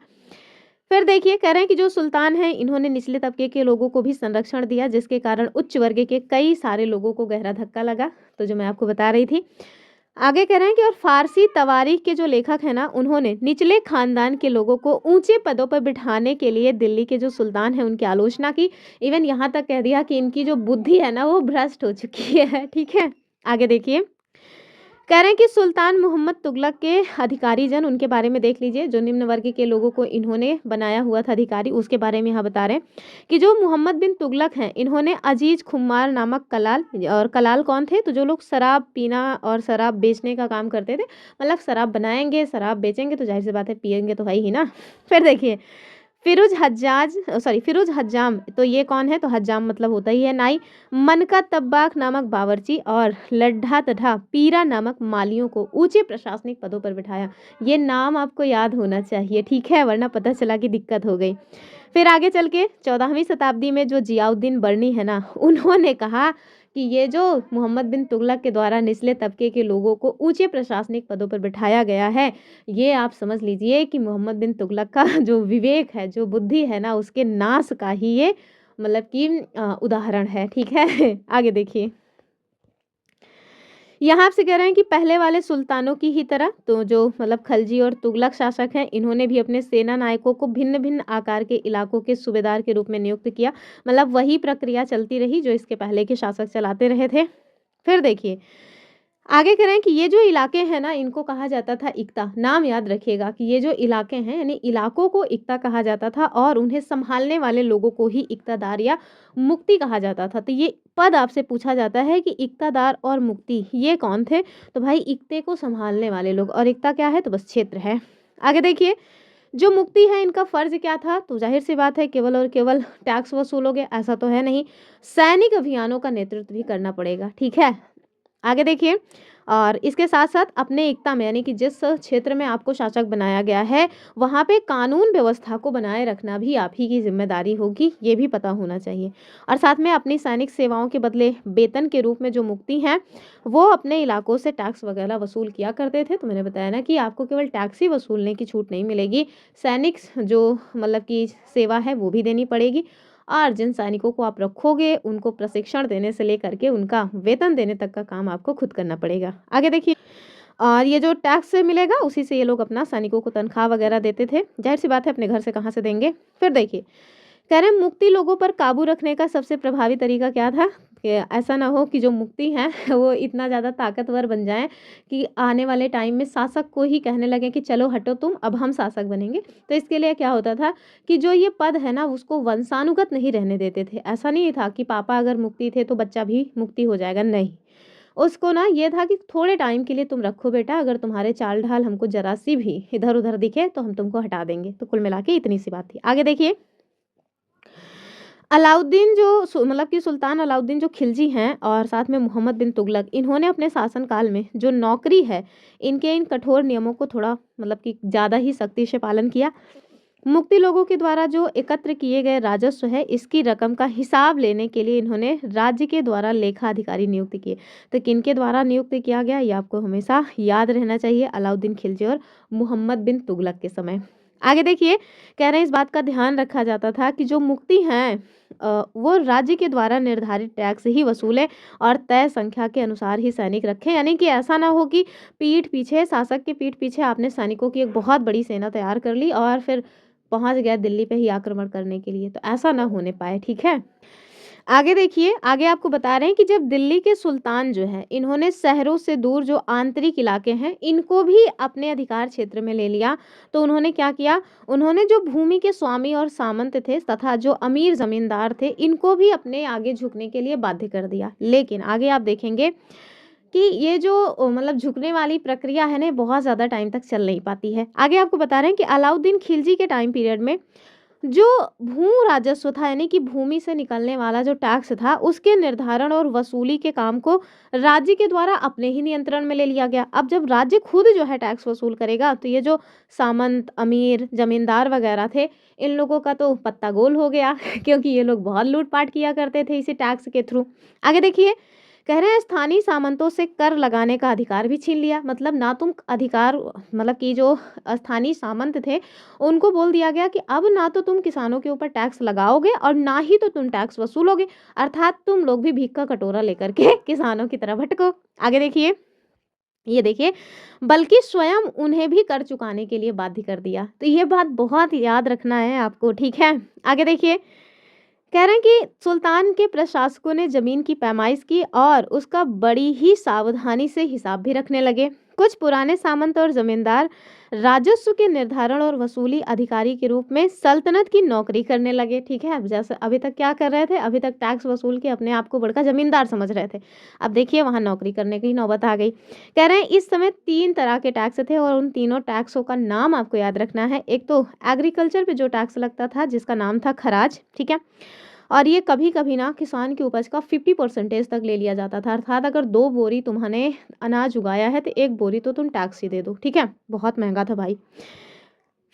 फिर देखिए, कह रहे हैं कि जो सुल्तान हैं इन्होंने निचले तबके के लोगों को भी संरक्षण दिया, जिसके कारण उच्च वर्ग के कई सारे लोगों को गहरा धक्का लगा, तो जो मैं आपको बता रही थी। आगे कह रहे हैं कि और फारसी तवारीख के जो लेखक हैं ना, उन्होंने निचले खानदान के लोगों को ऊंचे पदों पर बिठाने के लिए दिल्ली के जो सुल्तान हैं उनकी आलोचना की। इवन यहाँ तक कह दिया कि इनकी जो बुद्धि है ना वो भ्रष्ट हो चुकी है। ठीक है, आगे देखिए, कह रहे हैं कि सुल्तान मोहम्मद तुगलक के अधिकारी जन, उनके बारे में देख लीजिए, जो निम्न वर्ग के लोगों को इन्होंने बनाया हुआ था अधिकारी, उसके बारे में यहाँ बता रहे हैं कि जो मोहम्मद बिन तुगलक हैं इन्होंने अजीज खुमार नामक कलाल, और कलाल कौन थे? तो जो लोग शराब पीना और शराब बेचने का काम करते थे, मतलब शराब बनाएंगे शराब बेचेंगे तो जाहिर सी बात है पियेंगे तो है ही ना। फिर देखिए, फिरोज हज्जाम, तो ये कौन है? तो हज्जाम मतलब होता ही है नाई। मनका तब्बाक नामक बावर्ची और लड्ढा तथा पीरा नामक मालियों को ऊंचे प्रशासनिक पदों पर बिठाया। ये नाम आपको याद होना चाहिए, ठीक है, वरना पता चला कि दिक्कत हो गई। फिर आगे चल के 14वीं शताब्दी में जो जियाउद्दीन बर्नी है ना, उन्होंने कहा कि ये जो मोहम्मद बिन तुगलक के द्वारा निचले तबके के लोगों को ऊंचे प्रशासनिक पदों पर बिठाया गया है, ये आप समझ लीजिए कि मोहम्मद बिन तुगलक का जो विवेक है, जो बुद्धि है ना, उसके नाश का ही ये मतलब कि उदाहरण है। ठीक है, आगे देखिए, यहाँ आपसे कह रहे हैं कि पहले वाले सुल्तानों की ही तरह तो जो मतलब खलजी और तुगलक शासक हैं इन्होंने भी अपने सेना नायकों को भिन्न भिन्न आकार के इलाकों के सूबेदार के रूप में नियुक्त किया। मतलब वही प्रक्रिया चलती रही जो इसके पहले के शासक चलाते रहे थे। फिर देखिए, आगे कह रहे हैं कि ये जो इलाके हैं ना, इनको कहा जाता था इक्ता। नाम याद रखिएगा कि ये जो इलाके हैं यानी इलाकों को इक्ता कहा जाता था, और उन्हें संभालने वाले लोगों को ही इक्तादार या मुक्ति कहा जाता था। तो ये पद आपसे पूछा जाता है कि इक्तादार और मुक्ति ये कौन थे? तो भाई इक्ते को संभालने वाले लोग, और इक्ता क्या है? तो बस क्षेत्र है। आगे देखिए, जो मुक्ति है इनका फर्ज क्या था? तो जाहिर सी बात है केवल और केवल टैक्स वसूलोगे ऐसा तो है नहीं, सैनिक अभियानों का नेतृत्व भी करना पड़ेगा। ठीक है, आगे देखिए, और इसके साथ साथ अपने एकता में यानी कि जिस क्षेत्र में आपको शासक बनाया गया है वहाँ पे कानून व्यवस्था को बनाए रखना भी आप ही की जिम्मेदारी होगी, ये भी पता होना चाहिए। और साथ में अपनी सैनिक सेवाओं के बदले वेतन के रूप में जो मुक्ति हैं वो अपने इलाकों से टैक्स वगैरह वसूल किया करते थे। तो मैंने बताया ना कि आपको केवल टैक्स ही वसूलने की छूट नहीं मिलेगी, सैनिक जो मतलब की सेवा है वो भी देनी पड़ेगी, और जिन सैनिकों को आप रखोगे उनको प्रशिक्षण देने से लेकर के उनका वेतन देने तक का काम आपको खुद करना पड़ेगा। आगे देखिए, और ये जो टैक्स से मिलेगा उसी से ये लोग अपना सैनिकों को तनख्वाह वगैरह देते थे। जाहिर सी बात है अपने घर से कहाँ से देंगे। फिर देखिए, कह रहे हैं मुक्ति लोगों पर काबू रखने का सबसे प्रभावी तरीका क्या था कि ऐसा ना हो कि जो मुक्ति हैं वो इतना ज़्यादा ताकतवर बन जाएं कि आने वाले टाइम में शासक को ही कहने लगे कि चलो हटो तुम, अब हम शासक बनेंगे। तो इसके लिए क्या होता था कि जो ये पद है ना उसको वंशानुगत नहीं रहने देते थे। ऐसा नहीं था कि पापा अगर मुक्ति थे तो बच्चा भी मुक्ति हो जाएगा, नहीं। उसको ना ये था कि थोड़े टाइम के लिए तुम रखो बेटा, अगर तुम्हारे चाल ढाल हमको जरा सी भी इधर उधर दिखे तो हम तुमको हटा देंगे। तो कुल मिला के इतनी सी बात थी। आगे देखिए, अलाउद्दीन जो मतलब कि सुल्तान अलाउद्दीन जो खिलजी हैं और साथ में मोहम्मद बिन तुगलक, इन्होंने अपने शासनकाल में जो नौकरी है इनके इन कठोर नियमों को थोड़ा मतलब कि ज़्यादा ही सख्ती से पालन किया। मुक्ति लोगों के द्वारा जो एकत्र किए गए राजस्व है इसकी रकम का हिसाब लेने के लिए इन्होंने राज्य के द्वारा लेखा अधिकारी नियुक्त किए। तो किनके द्वारा नियुक्त किया गया ये आपको हमेशा याद रहना चाहिए, अलाउद्दीन खिलजी और मोहम्मद बिन तुगलक के समय। आगे देखिए, कह रहे हैं इस बात का ध्यान रखा जाता था कि जो मुक्ति हैं वो राज्य के द्वारा निर्धारित टैक्स ही वसूलें और तय संख्या के अनुसार ही सैनिक रखें। यानी कि ऐसा ना हो कि शासक की पीठ पीछे आपने सैनिकों की एक बहुत बड़ी सेना तैयार कर ली और फिर पहुंच गए दिल्ली पे ही आक्रमण करने के लिए, तो ऐसा ना होने पाए। ठीक है, आगे देखिए, आगे आपको बता रहे हैं कि जब दिल्ली के सुल्तान जो है, इन्होंने शहरों से दूर जो आंतरिक इलाके हैं इनको भी अपने अधिकार क्षेत्र में ले लिया, तो उन्होंने क्या किया, उन्होंने जो भूमि के स्वामी और सामंत थे तथा जो अमीर जमींदार थे इनको भी अपने आगे झुकने के लिए बाध्य कर दिया। लेकिन आगे आप देखेंगे कि ये जो मतलब झुकने वाली प्रक्रिया है ना, बहुत ज़्यादा टाइम तक चल नहीं पाती है। आगे आपको बता रहे हैं कि अलाउद्दीन खिलजी के टाइम पीरियड में जो भू राजस्व था, यानी कि भूमि से निकलने वाला जो टैक्स था, उसके निर्धारण और वसूली के काम को राज्य के द्वारा अपने ही नियंत्रण में ले लिया गया। अब जब राज्य खुद जो है टैक्स वसूल करेगा, तो ये जो सामंत, अमीर, जमींदार वगैरह थे, इन लोगों का तो पत्ता गोल हो गया क्योंकि ये लोग बहुत लूटपाट किया करते थे इसी टैक्स के थ्रू। आगे देखिए, कह रहे हैं स्थानीय सामंतों से कर लगाने का अधिकार भी छीन लिया। मतलब ना तुम अधिकार, मतलब कि जो स्थानीय सामंत थे उनको बोल दिया गया कि अब ना तो तुम किसानों के ऊपर टैक्स लगाओगे और ना ही तो तुम टैक्स वसूलोगे, अर्थात तुम लोग भी भीख का कटोरा लेकर के किसानों की तरह भटको। आगे देखिए, ये देखिए, बल्कि स्वयं उन्हें भी कर चुकाने के लिए बाध्य कर दिया। तो ये बात बहुत याद रखना है आपको। ठीक है, आगे देखिए, कह रहे हैं कि सुल्तान के प्रशासकों ने जमीन की पैमाइश की और उसका बड़ी ही सावधानी से हिसाब भी रखने लगे। कुछ पुराने सामंत और जमींदार राजस्व के निर्धारण और वसूली अधिकारी के रूप में सल्तनत की नौकरी करने लगे। ठीक है, अब जैसे अभी तक क्या कर रहे थे, अभी तक टैक्स वसूल के अपने आप को बड़का जमींदार समझ रहे थे, अब देखिए वहां नौकरी करने की नौबत आ गई। कह रहे हैं इस समय 3 तरह के टैक्स थे और उन तीनों टैक्सों का नाम आपको याद रखना है। एक तो एग्रीकल्चर पे जो टैक्स लगता था जिसका नाम था खराज। ठीक है, और ये कभी कभी ना किसान की उपज का 50% तक ले लिया जाता था, अर्थात अगर 2 बोरी तुम्हारे अनाज उगाया है तो 1 बोरी तो तुम टैक्स ही दे दो। ठीक है, बहुत महंगा था भाई।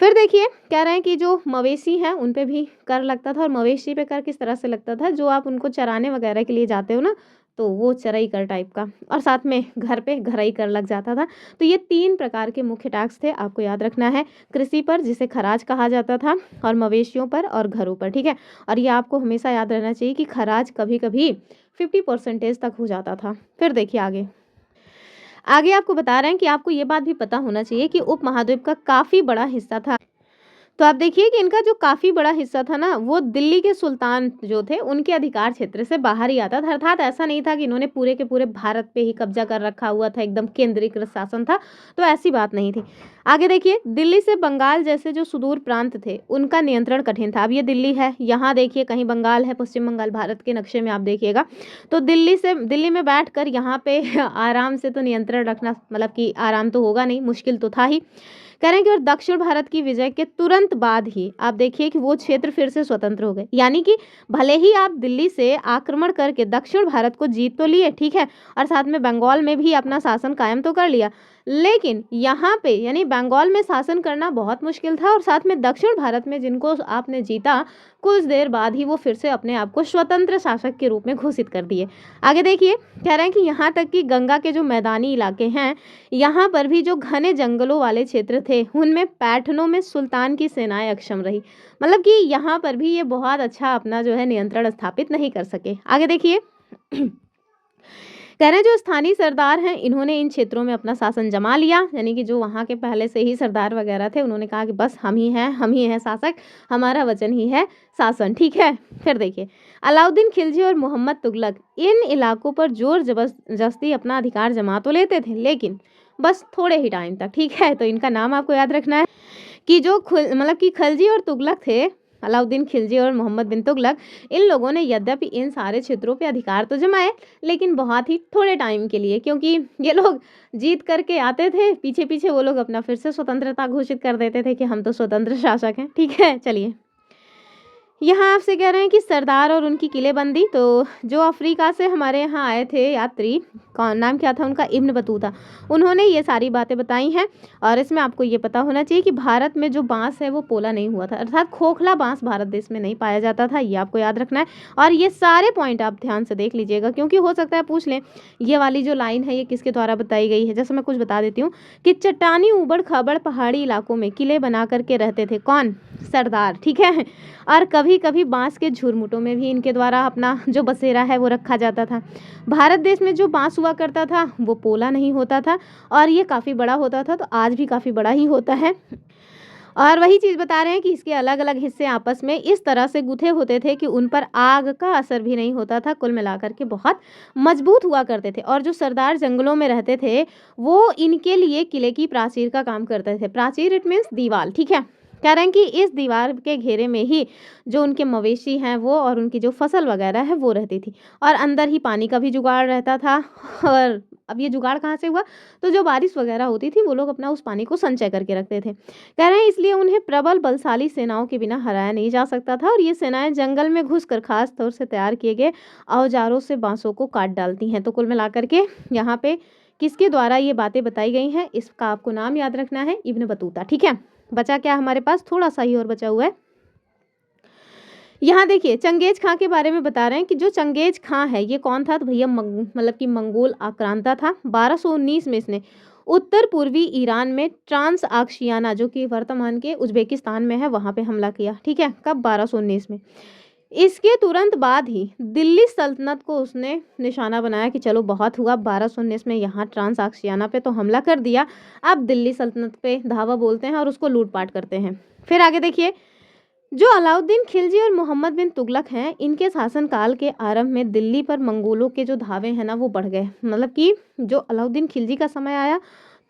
फिर देखिए, कह रहे हैं कि जो मवेशी हैं उन पे भी कर लगता था, और मवेशी पे कर किस तरह से लगता था, जो आप उनको चराने वगैरह के लिए जाते हो ना, तो वो चराई कर टाइप का, और साथ में घर पे घराई कर लग जाता था। तो ये 3 प्रकार के मुख्य टैक्स थे, आपको याद रखना है। कृषि पर जिसे खराज कहा जाता था, और मवेशियों पर और घरों पर। ठीक है, और ये आपको हमेशा याद रहना चाहिए कि खराज कभी कभी 50% तक हो जाता था। फिर देखिए आगे, आगे आपको बता रहे हैं कि आपको ये बात भी पता होना चाहिए कि उपमहाद्वीप का काफ़ी बड़ा हिस्सा था। तो आप देखिए कि इनका जो काफ़ी बड़ा हिस्सा था ना, वो दिल्ली के सुल्तान जो थे उनके अधिकार क्षेत्र से बाहर ही आता था। अर्थात ऐसा नहीं था कि इन्होंने पूरे के पूरे भारत पे ही कब्जा कर रखा हुआ था, एकदम केंद्रीकृत शासन था, तो ऐसी बात नहीं थी। आगे देखिए, दिल्ली से बंगाल जैसे जो सुदूर प्रांत थे उनका नियंत्रण कठिन था। अब ये दिल्ली है, यहाँ देखिए कहीं बंगाल है, पश्चिम बंगाल भारत के नक्शे में आप देखिएगा, तो दिल्ली में बैठ कर यहाँ पे आराम से तो नियंत्रण रखना, मतलब कि आराम तो होगा नहीं, मुश्किल तो था ही। कह रहे हैं कि और दक्षिण भारत की विजय के तुरंत बाद ही आप देखिए कि वो क्षेत्र फिर से स्वतंत्र हो गए। यानी कि भले ही आप दिल्ली से आक्रमण करके दक्षिण भारत को जीत तो लिए, ठीक है, और साथ में बंगाल में भी अपना शासन कायम तो कर लिया, लेकिन यहाँ पे यानी बंगाल में शासन करना बहुत मुश्किल था, और साथ में दक्षिण भारत में जिनको आपने जीता, कुछ देर बाद ही वो फिर से अपने आप को स्वतंत्र शासक के रूप में घोषित कर दिए। आगे देखिए, कह रहे हैं कि यहाँ तक कि गंगा के जो मैदानी इलाके हैं, यहाँ पर भी जो घने जंगलों वाले क्षेत्र थे, उनमें पैठनों में सुल्तान की सेनाएं अक्षम रही। मतलब कि यहाँ पर भी ये बहुत अच्छा अपना जो है नियंत्रण स्थापित नहीं कर सके। आगे देखिए, कह रहे हैं जो स्थानीय सरदार हैं इन्होंने इन क्षेत्रों में अपना शासन जमा लिया, यानी कि जो वहाँ के पहले से ही सरदार वगैरह थे उन्होंने कहा कि बस हम ही हैं शासक, हमारा वचन ही है शासन। ठीक है, फिर देखिए, अलाउद्दीन खिलजी और मोहम्मद तुगलक इन इलाकों पर जोर जबरदस्ती अपना अधिकार जमा तो लेते थे, लेकिन बस थोड़े ही टाइम तक। ठीक है, तो इनका नाम आपको याद रखना है कि जो मतलब कि खिलजी और तुगलक थे, अलाउद्दीन खिलजी और मोहम्मद बिन तुगलक, इन लोगों ने यद्यपि इन सारे क्षेत्रों पे अधिकार तो जमाए, लेकिन बहुत ही थोड़े टाइम के लिए, क्योंकि ये लोग जीत करके आते थे, पीछे पीछे वो लोग अपना फिर से स्वतंत्रता घोषित कर देते थे कि हम तो स्वतंत्र शासक हैं। ठीक है, चलिए, यहाँ आपसे कह रहे हैं कि सरदार और उनकी किलेबंदी। तो जो अफ्रीका से हमारे यहाँ आए थे यात्री, कौन नाम क्या था उनका, इब्न बतूता, उन्होंने ये सारी बातें बताई हैं। और इसमें आपको ये पता होना चाहिए कि भारत में जो बांस है वो पोला नहीं हुआ था, अर्थात खोखला बांस भारत देश में नहीं पाया जाता था, ये आपको याद रखना है। और ये सारे पॉइंट आप ध्यान से देख लीजिएगा, क्योंकि हो सकता है पूछ लें ये वाली जो लाइन है ये किसके द्वारा बताई गई है। जैसे मैं कुछ बता देती हूँ कि चट्टानी ऊबड़ खाबड़ पहाड़ी इलाकों में किले बना करके रहते थे कौन, सरदार। ठीक है, और कभी कभी कभी बांस के झुरमुटों में भी इनके द्वारा अपना जो बसेरा है वो रखा जाता था। भारत देश में जो बांस हुआ करता था वो पोला नहीं होता था और ये काफ़ी बड़ा होता था, तो आज भी काफ़ी बड़ा ही होता है। और वही चीज़ बता रहे हैं कि इसके अलग अलग हिस्से आपस में इस तरह से गुथे होते थे कि उन पर आग का असर भी नहीं होता था। कुल मिलाकर के बहुत मजबूत हुआ करते थे। और जो सरदार जंगलों में रहते थे वो इनके लिए किले की प्राचीर का काम करते थे। प्राचीर इट मीन्स दीवार, ठीक है। कह रहे हैं कि इस दीवार के घेरे में ही जो उनके मवेशी हैं वो और उनकी जो फसल वगैरह है वो रहती थी, और अंदर ही पानी का भी जुगाड़ रहता था। और अब ये जुगाड़ कहाँ से हुआ, तो जो बारिश वगैरह होती थी वो लोग अपना उस पानी को संचय करके रखते थे। कह रहे हैं इसलिए उन्हें प्रबल बलशाली सेनाओं के बिना हराया नहीं जा सकता था, और ये सेनाएं जंगल में घुसकर खास तौर से तैयार किए गए औजारों से बांसों को काट डालती हैं। तो कुल मिलाकर के यहाँ पे किसके द्वारा ये बातें बताई गई हैं, इसका आपको नाम याद रखना है, इब्न बतूता, ठीक है। बचा क्या हमारे पास, थोड़ा सा ही और बचा हुआ है। यहाँ देखिए चंगेज खां के बारे में बता रहे हैं कि जो चंगेज खां है ये कौन था, तो भैया मतलब कि मंगोल आक्रांता था। 1219 में इसने उत्तर पूर्वी ईरान में ट्रांस आक्शियाना, जो कि वर्तमान के उज्बेकिस्तान में है, वहां पे हमला किया, ठीक है। कब, 1219 में। इसके तुरंत बाद ही दिल्ली सल्तनत को उसने निशाना बनाया कि चलो बहुत हुआ, 1219 में यहाँ ट्रांस आक्शियाना पे तो हमला कर दिया, अब दिल्ली सल्तनत पे धावा बोलते हैं और उसको लूटपाट करते हैं। फिर आगे देखिए, जो अलाउद्दीन खिलजी और मोहम्मद बिन तुगलक हैं, इनके शासनकाल के आरंभ में दिल्ली पर मंगोलों के जो धावे हैं ना वो बढ़ गए। मतलब कि जो अलाउद्दीन खिलजी का समय आया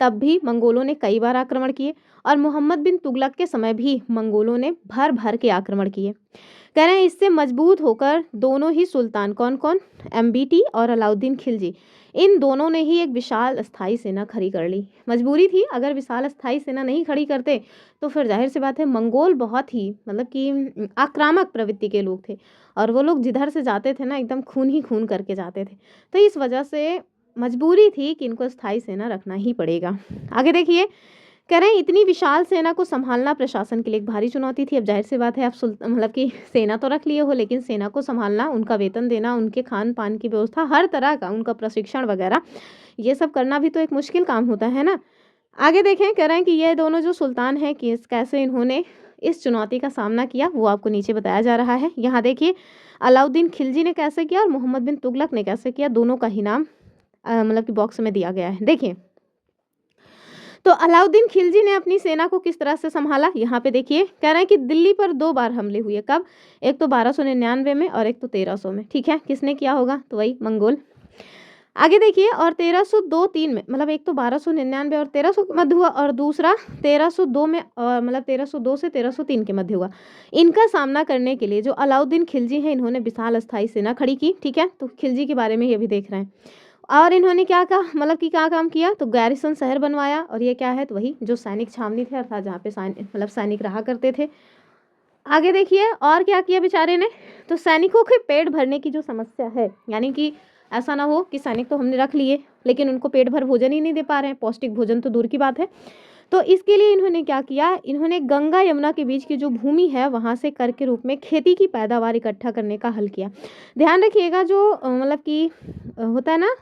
तब भी मंगोलों ने कई बार आक्रमण किए, और मोहम्मद बिन तुगलक के समय भी मंगोलों ने भर भर के आक्रमण किए। कह रहे हैं इससे मजबूत होकर दोनों ही सुल्तान, कौन कौन, एमबीटी और अलाउद्दीन खिलजी, इन दोनों ने ही एक विशाल अस्थाई सेना खड़ी कर ली। मजबूरी थी, अगर विशाल अस्थाई सेना नहीं खड़ी करते तो फिर जाहिर सी बात है मंगोल बहुत ही मतलब कि आक्रामक प्रवृत्ति के लोग थे, और वो लोग जिधर से जाते थे ना एकदम खून ही खून करके जाते थे। तो इस वजह से मजबूरी थी कि इनको स्थायी सेना रखना ही पड़ेगा। आगे देखिए, कह रहे हैं इतनी विशाल सेना को संभालना प्रशासन के लिए एक भारी चुनौती थी। अब जाहिर सी बात है, आप मतलब कि सेना तो रख लिए हो, लेकिन सेना को संभालना, उनका वेतन देना, उनके खान पान की व्यवस्था, हर तरह का उनका प्रशिक्षण वगैरह, ये सब करना भी तो एक मुश्किल काम होता है ना। आगे देखें, कह रहे हैं कि ये दोनों जो सुल्तान हैं कि कैसे इन्होंने इस चुनौती का सामना किया वो आपको नीचे बताया जा रहा है। यहाँ देखिए अलाउद्दीन खिलजी ने कैसे किया और मोहम्मद बिन तुगलक ने कैसे किया, दोनों का ही नाम मतलब कि बॉक्स में दिया गया है। देखिए, तो अलाउद्दीन खिलजी ने अपनी सेना को किस तरह से संभाला, यहाँ पे देखिए, कह रहे हैं कि दिल्ली पर 2 बार हमले हुए। कब, एक तो 1299 में और एक तो 1300 में, ठीक है। किसने किया होगा, तो वही मंगोल। आगे देखिए, और 1302-3 में, मतलब एक तो 1299 और 1300 के मध्य हुआ, और दूसरा 1302 में, और मतलब 1302 से 1303 के मध्य हुआ। इनका सामना करने के लिए जो अलाउद्दीन खिलजी हैं, इन्होंने विशाल अस्थाई सेना खड़ी की, ठीक है। तो खिलजी के बारे में ये भी देख रहे हैं। और इन्होंने क्या कहा, मतलब कि क्या काम किया, तो गैरिसन शहर बनवाया, और ये क्या है, तो वही जो सैनिक छावनी थे, अर्थात जहाँ पे मतलब सैनिक रहा करते थे। आगे देखिए, और क्या किया बेचारे ने, तो सैनिकों के पेट भरने की जो समस्या है, यानी कि ऐसा ना हो कि सैनिक तो हमने रख लिए लेकिन उनको पेट भर भोजन ही नहीं दे पा रहे हैं, पौष्टिक भोजन तो दूर की बात है। तो इसके लिए इन्होंने क्या किया, इन्होंने गंगा यमुना के बीच की जो भूमि है वहाँ से कर के रूप में खेती की पैदावार इकट्ठा करने का हल किया। ध्यान रखिएगा, जो मतलब कि होता है ना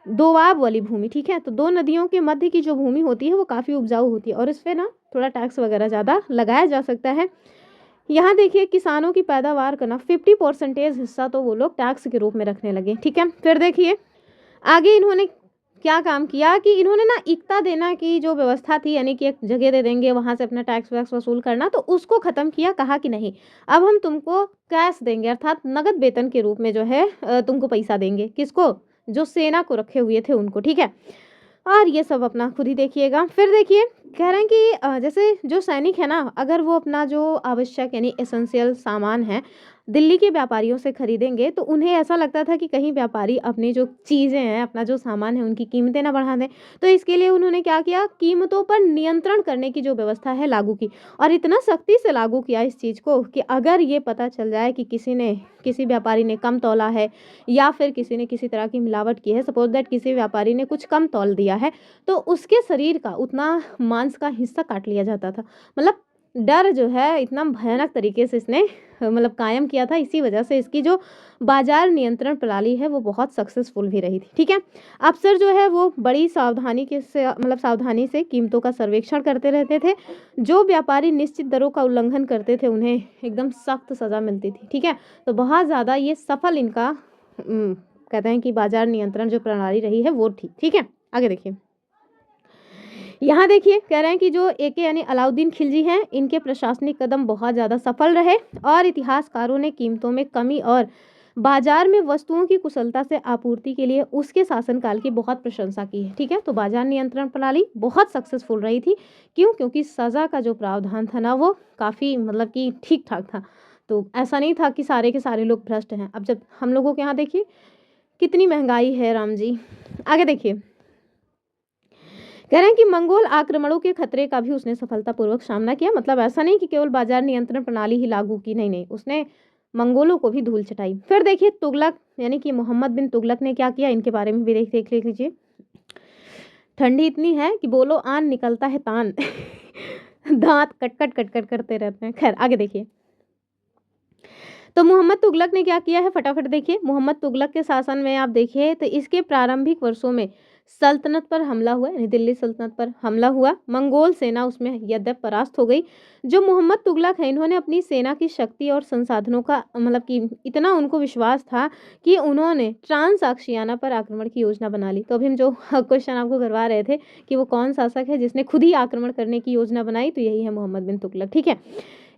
दोआब वाली भूमि, ठीक है। तो 2 नदियों के मध्य की जो भूमि होती है वो काफ़ी उपजाऊ होती है, और इस पर ना थोड़ा टैक्स वगैरह ज़्यादा लगाया जा सकता है। यहाँ देखिए, किसानों की पैदावार का ना 50% हिस्सा तो वो लोग टैक्स के रूप में रखने लगे, ठीक है। फिर देखिए आगे इन्होंने क्या काम किया कि इन्होंने ना इक्ता देना की जो व्यवस्था थी, यानी कि एक जगह दे देंगे वहाँ से अपना टैक्स वैक्स वसूल करना, तो उसको ख़त्म किया। कहा कि नहीं, अब हम तुमको कैश देंगे, अर्थात नगद वेतन के रूप में जो है तुमको पैसा देंगे। किसको, जो सेना को रखे हुए थे उनको, ठीक है। और ये सब अपना खुद ही देखिएगा। फिर देखिए, कह रहे हैं कि जैसे जो सैनिक है ना, अगर वो अपना जो आवश्यक यानी एसेंशियल सामान है दिल्ली के व्यापारियों से खरीदेंगे, तो उन्हें ऐसा लगता था कि कहीं व्यापारी अपनी जो चीज़ें हैं, अपना जो सामान है, उनकी कीमतें ना बढ़ा दें। तो इसके लिए उन्होंने क्या किया, कीमतों पर नियंत्रण करने की जो व्यवस्था है लागू की, और इतना सख्ती से लागू किया इस चीज़ को कि अगर ये पता चल जाए कि किसी व्यापारी ने कम तौला है, या फिर किसी ने किसी तरह की मिलावट की है, सपोज दैट किसी व्यापारी ने कुछ कम तौल दिया है, तो उसके शरीर का उतना मांस का हिस्सा काट लिया जाता था। मतलब डर जो है इतना भयानक तरीके से इसने मतलब कायम किया था। इसी वजह से इसकी जो बाजार नियंत्रण प्रणाली है वो बहुत सक्सेसफुल भी रही थी। ठीक है, अफसर जो है वो बड़ी सावधानी के से मतलब सावधानी से कीमतों का सर्वेक्षण करते रहते थे। जो व्यापारी निश्चित दरों का उल्लंघन करते थे उन्हें एकदम सख्त सजा मिलती थी। ठीक है, तो बहुत ज़्यादा ये सफल इनका कहते हैं कि बाजार नियंत्रण जो प्रणाली रही है वो थी। ठीक है, आगे देखिए। यहाँ देखिए कह रहे हैं कि जो एके यानी अलाउद्दीन खिलजी हैं, इनके प्रशासनिक कदम बहुत ज़्यादा सफल रहे और इतिहासकारों ने कीमतों में कमी और बाजार में वस्तुओं की कुशलता से आपूर्ति के लिए उसके शासनकाल की बहुत प्रशंसा की है। ठीक है, तो बाजार नियंत्रण प्रणाली बहुत सक्सेसफुल रही थी। क्यों? क्योंकि सज़ा का जो प्रावधान था ना वो काफ़ी मतलब कि ठीक ठाक था। तो ऐसा नहीं था कि सारे के सारे लोग भ्रष्ट हैं। अब जब हम लोगों के यहाँ देखिए कितनी महंगाई है राम जी। आगे देखिए, कह रहे हैं कि मंगोल आक्रमणों के खतरे का भी उसने सफलतापूर्वक सामना किया। मतलब ऐसा नहीं कि केवल बाजार नियंत्रण प्रणाली ही लागू की, नहीं नहीं, उसने मंगोलों को भी धूल चटाई। फिर देखिए तुगलक यानी कि मोहम्मद बिन तुगलक ने क्या किया, इनके बारे में भी देख लीजिए। ठंडी इतनी है कि बोलो आन निकलता है तान दांत कट कट करते रहते हैं। खैर आगे देखिए, तो मोहम्मद तुगलक ने क्या किया है फटाफट देखिए। मोहम्मद तुगलक के शासन में आप देखिए तो इसके प्रारंभिक वर्षों में सल्तनत पर हमला हुआ, यानी दिल्ली सल्तनत पर हमला हुआ। मंगोल सेना उसमें यद्यप परास्त हो गई। जो मोहम्मद तुगलक है इन्होंने अपनी सेना की शक्ति और संसाधनों का मतलब कि इतना उनको विश्वास था कि उन्होंने ट्रांसआक्शियाना पर आक्रमण की योजना बना ली। तो अभी हम जो क्वेश्चन आपको करवा रहे थे कि वो कौन शासक है जिसने खुद ही आक्रमण करने की योजना बनाई, तो यही है मोहम्मद बिन तुगलक। ठीक है,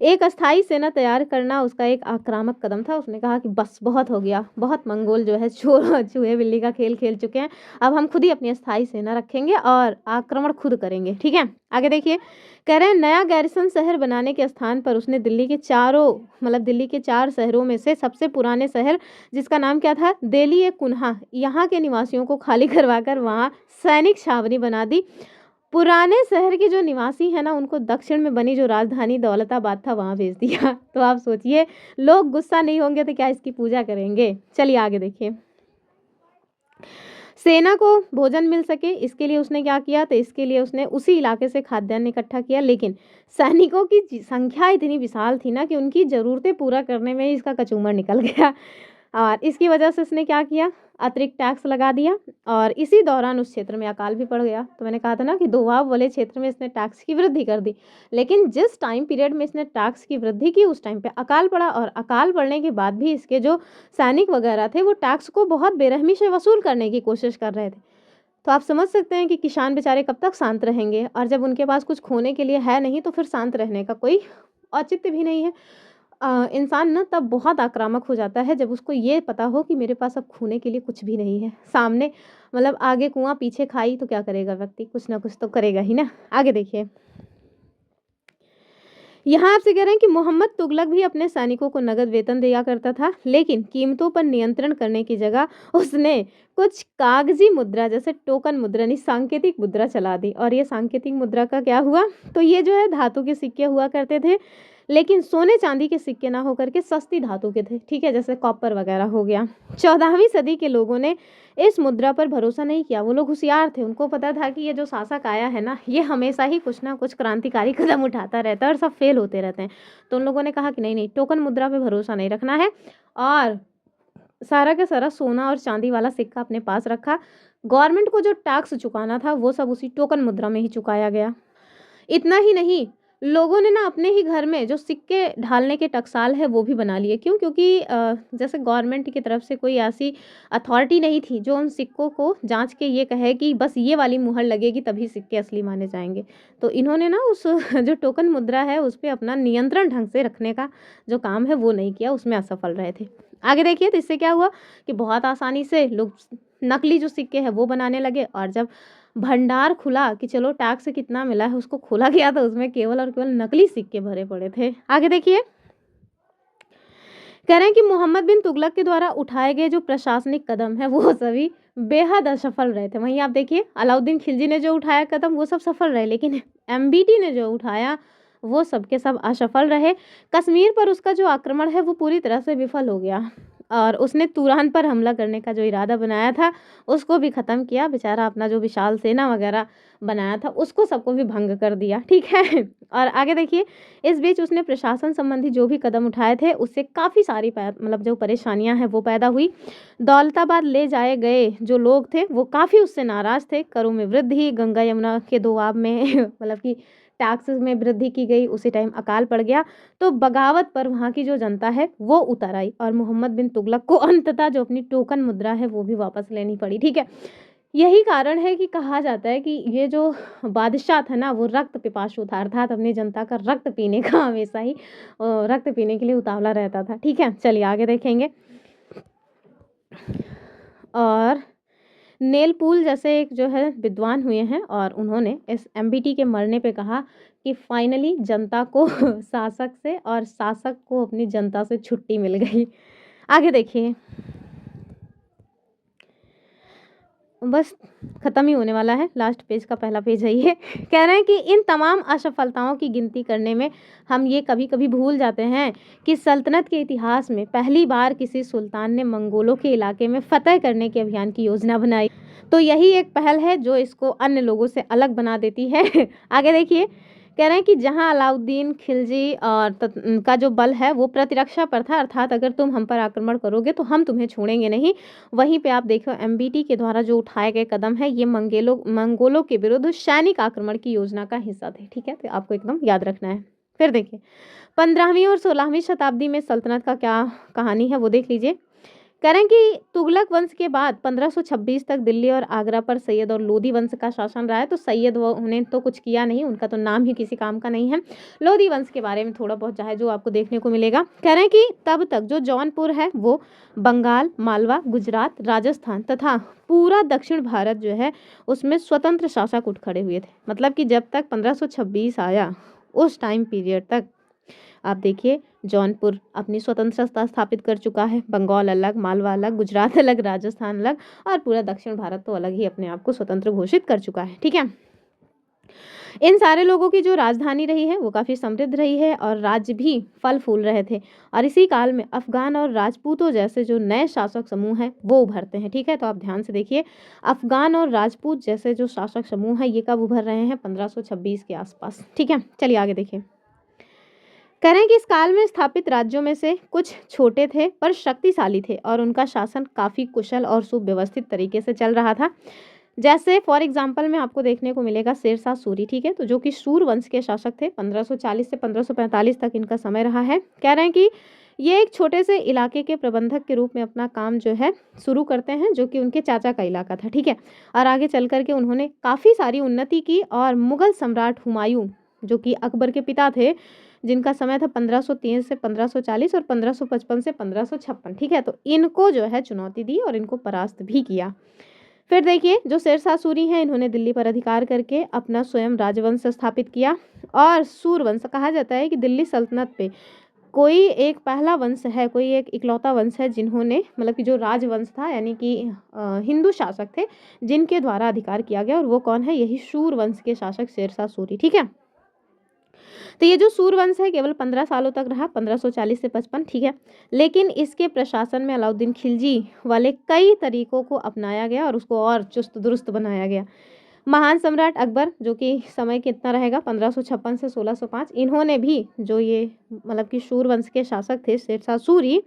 एक अस्थाई सेना तैयार करना उसका एक आक्रामक कदम था। उसने कहा कि बस बहुत हो गया, बहुत मंगोल जो है चूहे बिल्ली का खेल खेल चुके हैं, अब हम खुद ही अपनी अस्थाई सेना रखेंगे और आक्रमण खुद करेंगे। ठीक है, आगे देखिए, कह रहे हैं नया गैरिसन शहर बनाने के स्थान पर उसने दिल्ली के दिल्ली के 4 शहरों में से सबसे पुराने शहर जिसका नाम क्या था, दिल्ली ए कुन्हा, यहाँ के निवासियों को खाली करवाकर वहाँ सैनिक छावनी बना दी। पुराने शहर के जो निवासी हैं ना उनको दक्षिण में बनी जो राजधानी दौलताबाद था वहां भेज दिया। तो आप सोचिए लोग गुस्सा नहीं होंगे तो क्या इसकी पूजा करेंगे। चलिए आगे देखिए, सेना को भोजन मिल सके इसके लिए उसने क्या किया, तो इसके लिए उसने उसी इलाके से खाद्यान्न इकट्ठा किया। लेकिन सैनिकों की संख्या इतनी विशाल थी ना कि उनकी ज़रूरतें पूरा करने में ही इसका कचूमर निकल गया और इसकी वजह से इसने क्या किया, अतिरिक्त टैक्स लगा दिया और इसी दौरान उस क्षेत्र में अकाल भी पड़ गया। तो मैंने कहा था ना कि दोआब वाले क्षेत्र में इसने टैक्स की वृद्धि कर दी, लेकिन जिस टाइम पीरियड में इसने टैक्स की वृद्धि की उस टाइम पे अकाल पड़ा और अकाल पड़ने के बाद भी इसके जो सैनिक वगैरह थे वो टैक्स को बहुत बेरहमी से वसूल करने की कोशिश कर रहे थे। तो आप समझ सकते हैं कि किसान बेचारे कब तक शांत रहेंगे, और जब उनके पास कुछ खोने के लिए है नहीं तो फिर शांत रहने का कोई औचित्य भी नहीं है। इंसान ना तब बहुत आक्रामक हो जाता है जब उसको ये पता हो कि मेरे पास अब खोने के लिए कुछ भी नहीं है। सामने मतलब आगे कुआं पीछे खाई, तो क्या करेगा व्यक्ति, कुछ ना कुछ तो करेगा ही ना। आगे देखिए, यहाँ आपसे कह रहे हैं कि मोहम्मद तुगलक भी अपने सैनिकों को नगद वेतन दिया करता था, लेकिन कीमतों पर नियंत्रण करने की जगह उसने कुछ कागजी मुद्रा जैसे टोकन मुद्रा यानी सांकेतिक मुद्रा चला दी। और ये सांकेतिक मुद्रा का क्या हुआ, तो ये जो है धातु के सिक्के हुआ करते थे, लेकिन सोने चांदी के सिक्के ना होकर के सस्ती धातु के थे। ठीक है, जैसे कॉपर वगैरह हो गया। 14वीं सदी के लोगों ने इस मुद्रा पर भरोसा नहीं किया। वो लोग होशियार थे, उनको पता था कि ये जो शासक आया है ना ये हमेशा ही कुछ ना कुछ क्रांतिकारी कदम उठाता रहता है और सब फेल होते रहते हैं। तो उन लोगों ने कहा कि नहीं नहीं, टोकन मुद्रा पे भरोसा नहीं रखना है और सारा का सारा सोना और चांदी वाला सिक्का अपने पास रखा। गवर्नमेंट को जो टैक्स चुकाना था वो सब उसी टोकन मुद्रा में ही चुकाया गया। इतना ही नहीं, लोगों ने ना अपने ही घर में जो सिक्के ढालने के टकसाल है वो भी बना लिए। क्यों? क्योंकि जैसे गवर्नमेंट की तरफ से कोई ऐसी अथॉरिटी नहीं थी जो उन सिक्कों को जांच के ये कहे कि बस ये वाली मुहर लगेगी तभी सिक्के असली माने जाएंगे। तो इन्होंने ना उस जो टोकन मुद्रा है उस पर अपना नियंत्रण ढंग से रखने का जो काम है वो नहीं किया, उसमें असफल रहे थे। आगे देखिए, तो इससे क्या हुआ कि बहुत आसानी से लोग नकली जो सिक्के हैं वो बनाने लगे। और जब भंडार खुला कि चलो टैक्स कितना मिला है उसको खोला गया तो उसमें केवल और केवल नकली सिक्के भरे पड़े थे। आगे देखिए, कह रहे हैं कि मोहम्मद बिन तुगलक के द्वारा उठाए गए जो प्रशासनिक कदम है वो सभी बेहद असफल रहे थे। वहीं आप देखिए अलाउद्दीन खिलजी ने जो उठाया कदम वो सब सफल रहे, लेकिन एमबीटी ने जो उठाया वो सब के सब असफल रहे। कश्मीर पर उसका जो आक्रमण है वो पूरी तरह से विफल हो गया और उसने तुरान पर हमला करने का जो इरादा बनाया था उसको भी ख़त्म किया। बेचारा अपना जो विशाल सेना वगैरह बनाया था उसको सबको भी भंग कर दिया, ठीक है। और आगे देखिए, इस बीच उसने प्रशासन संबंधी जो भी कदम उठाए थे उससे काफ़ी सारी मतलब जो परेशानियां हैं वो पैदा हुई। दौलताबाद ले जाए गए जो लोग थे वो काफ़ी उससे नाराज़ थे। करों में वृद्धि, गंगा यमुना के दोआब में मतलब कि टैक्सेस में वृद्धि की गई। उसी टाइम अकाल पड़ गया तो बगावत पर वहाँ की जो जनता है वो उतर आई और मोहम्मद बिन तुगलक को अंततः जो अपनी टोकन मुद्रा है वो भी वापस लेनी पड़ी, ठीक है। यही कारण है कि कहा जाता है कि ये जो बादशाह था ना वो रक्त पिपासु था, अर्थात अपनी जनता का रक्त पीने का हमेशा ही रक्त पीने के लिए उतावला रहता था, ठीक है। चलिए आगे देखेंगे। और नेलपूल जैसे एक जो है विद्वान हुए हैं और उन्होंने इस एमबीटी के मरने पे कहा कि फाइनली जनता को शासक से और शासक को अपनी जनता से छुट्टी मिल गई। आगे देखिए, बस ख़त्म ही होने वाला है, लास्ट पेज का पहला पेज है ये। कह रहे हैं कि इन तमाम असफलताओं की गिनती करने में हम ये कभी कभी भूल जाते हैं कि सल्तनत के इतिहास में पहली बार किसी सुल्तान ने मंगोलों के इलाके में फतह करने के अभियान की योजना बनाई। तो यही एक पहल है जो इसको अन्य लोगों से अलग बना देती है। आगे देखिए, कह रहे हैं कि जहां अलाउद्दीन खिलजी और का जो बल है वो प्रतिरक्षा पर था, अर्थात अगर तुम हम पर आक्रमण करोगे तो हम तुम्हें छोड़ेंगे नहीं, वहीं पे आप देखो एमबीटी के द्वारा जो उठाए गए कदम है ये मंगोलों के विरुद्ध सैनिक आक्रमण की योजना का हिस्सा थे, ठीक है। तो आपको एकदम याद रखना है। फिर देखिए 15वीं और 16वीं शताब्दी में सल्तनत का क्या कहानी है वो देख लीजिए। कह रहे हैं कि तुगलक वंश के बाद 1526 तक दिल्ली और आगरा पर सैयद और लोधी वंश का शासन रहा है। तो सैयद उन्हें तो कुछ किया नहीं, उनका तो नाम ही किसी काम का नहीं है। लोधी वंश के बारे में थोड़ा बहुत चाहे जो आपको देखने को मिलेगा। कह रहे हैं कि तब तक जो जौनपुर है वो बंगाल, मालवा, गुजरात, राजस्थान तथा पूरा दक्षिण भारत जो है उसमें स्वतंत्र शासक उठ खड़े हुए थे। मतलब कि जब तक 1526 आया उस टाइम पीरियड तक आप देखिए जौनपुर अपनी स्वतंत्रता स्थापित कर चुका है, बंगाल अलग, मालवा अलग, गुजरात अलग, राजस्थान अलग और पूरा दक्षिण भारत तो अलग ही अपने आप को स्वतंत्र घोषित कर चुका है, ठीक है। इन सारे लोगों की जो राजधानी रही है वो काफ़ी समृद्ध रही है और राज्य भी फल फूल रहे थे। और इसी काल में अफगान और राजपूतों जैसे जो नए शासक समूह हैं वो उभरते हैं, ठीक है। तो आप ध्यान से देखिए, अफगान और राजपूत जैसे जो शासक समूह हैं ये कब उभर रहे हैं? 1526 के आसपास, ठीक है। चलिए आगे देखिए। कह रहे हैं कि इस काल में स्थापित राज्यों में से कुछ छोटे थे पर शक्तिशाली थे और उनका शासन काफ़ी कुशल और सुव्यवस्थित तरीके से चल रहा था। जैसे फॉर एग्जांपल में आपको देखने को मिलेगा शेरशाह सूरी, ठीक है। तो जो कि सूर वंश के शासक थे, 1540 से 1545 तक इनका समय रहा है। कह रहे हैं कि ये एक छोटे से इलाके के प्रबंधक के रूप में अपना काम जो है शुरू करते हैं, जो कि उनके चाचा का इलाका था, ठीक है। और आगे चल करके उन्होंने काफ़ी सारी उन्नति की और मुगल सम्राट हुमायूं जो कि अकबर के पिता थे, जिनका समय था 1503 से 1540 और 1555 से 1556, ठीक है। तो इनको जो है चुनौती दी और इनको परास्त भी किया। फिर देखिए जो शेरशाह सूरी हैं इन्होंने दिल्ली पर अधिकार करके अपना स्वयं राजवंश स्थापित किया। और सूरवंश कहा जाता है कि दिल्ली सल्तनत पे कोई एक पहला वंश है, कोई एक इकलौता वंश है जिन्होंने मतलब कि जो राजवंश था यानी कि हिंदू शासक थे जिनके द्वारा अधिकार किया गया, और वो कौन है? यही सूर वंश के शासक शेरशाह सूरी, ठीक है। तो ये जो सूरवंश है केवल 15 सालों तक रहा, 1540 से 55, ठीक है। लेकिन इसके प्रशासन में अलाउद्दीन खिलजी वाले कई तरीकों को अपनाया गया और उसको और चुस्त दुरुस्त बनाया गया। महान सम्राट अकबर जो कि समय कितना रहेगा 1556 से 1605, इन्होंने भी जो ये मतलब कि सूरवंश के शासक थे शेरशाह सूरी,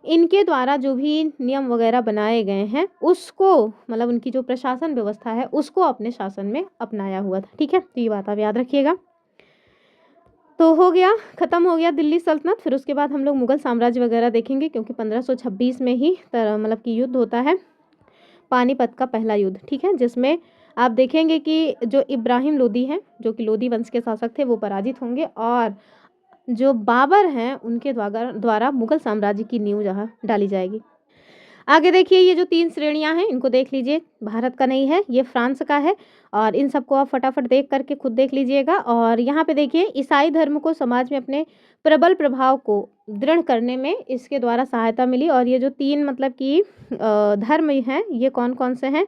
इनके द्वारा जो भी नियम वगैरह बनाए गए हैं उसको मतलब उनकी जो प्रशासन व्यवस्था है उसको अपने शासन में अपनाया हुआ था, ठीक है। तो ये बात आप याद रखिएगा। तो हो गया, ख़त्म हो गया दिल्ली सल्तनत। फिर उसके बाद हम लोग मुग़ल साम्राज्य वगैरह देखेंगे क्योंकि 1526 में ही मतलब कि युद्ध होता है, पानीपत का पहला युद्ध, ठीक है। जिसमें आप देखेंगे कि जो इब्राहिम लोदी हैं जो कि लोदी वंश के शासक थे वो पराजित होंगे और जो बाबर हैं उनके द्वारा मुग़ल साम्राज्य की नींव जहाँ डाली जाएगी। आगे देखिए ये जो 3 श्रेणियां हैं इनको देख लीजिए, भारत का नहीं है, ये फ्रांस का है। और इन सबको आप फटाफट देख करके खुद देख लीजिएगा। और यहाँ पे देखिए ईसाई धर्म को समाज में अपने प्रबल प्रभाव को दृढ़ करने में इसके द्वारा सहायता मिली। और ये जो 3 मतलब कि धर्म हैं ये कौन कौन से हैं?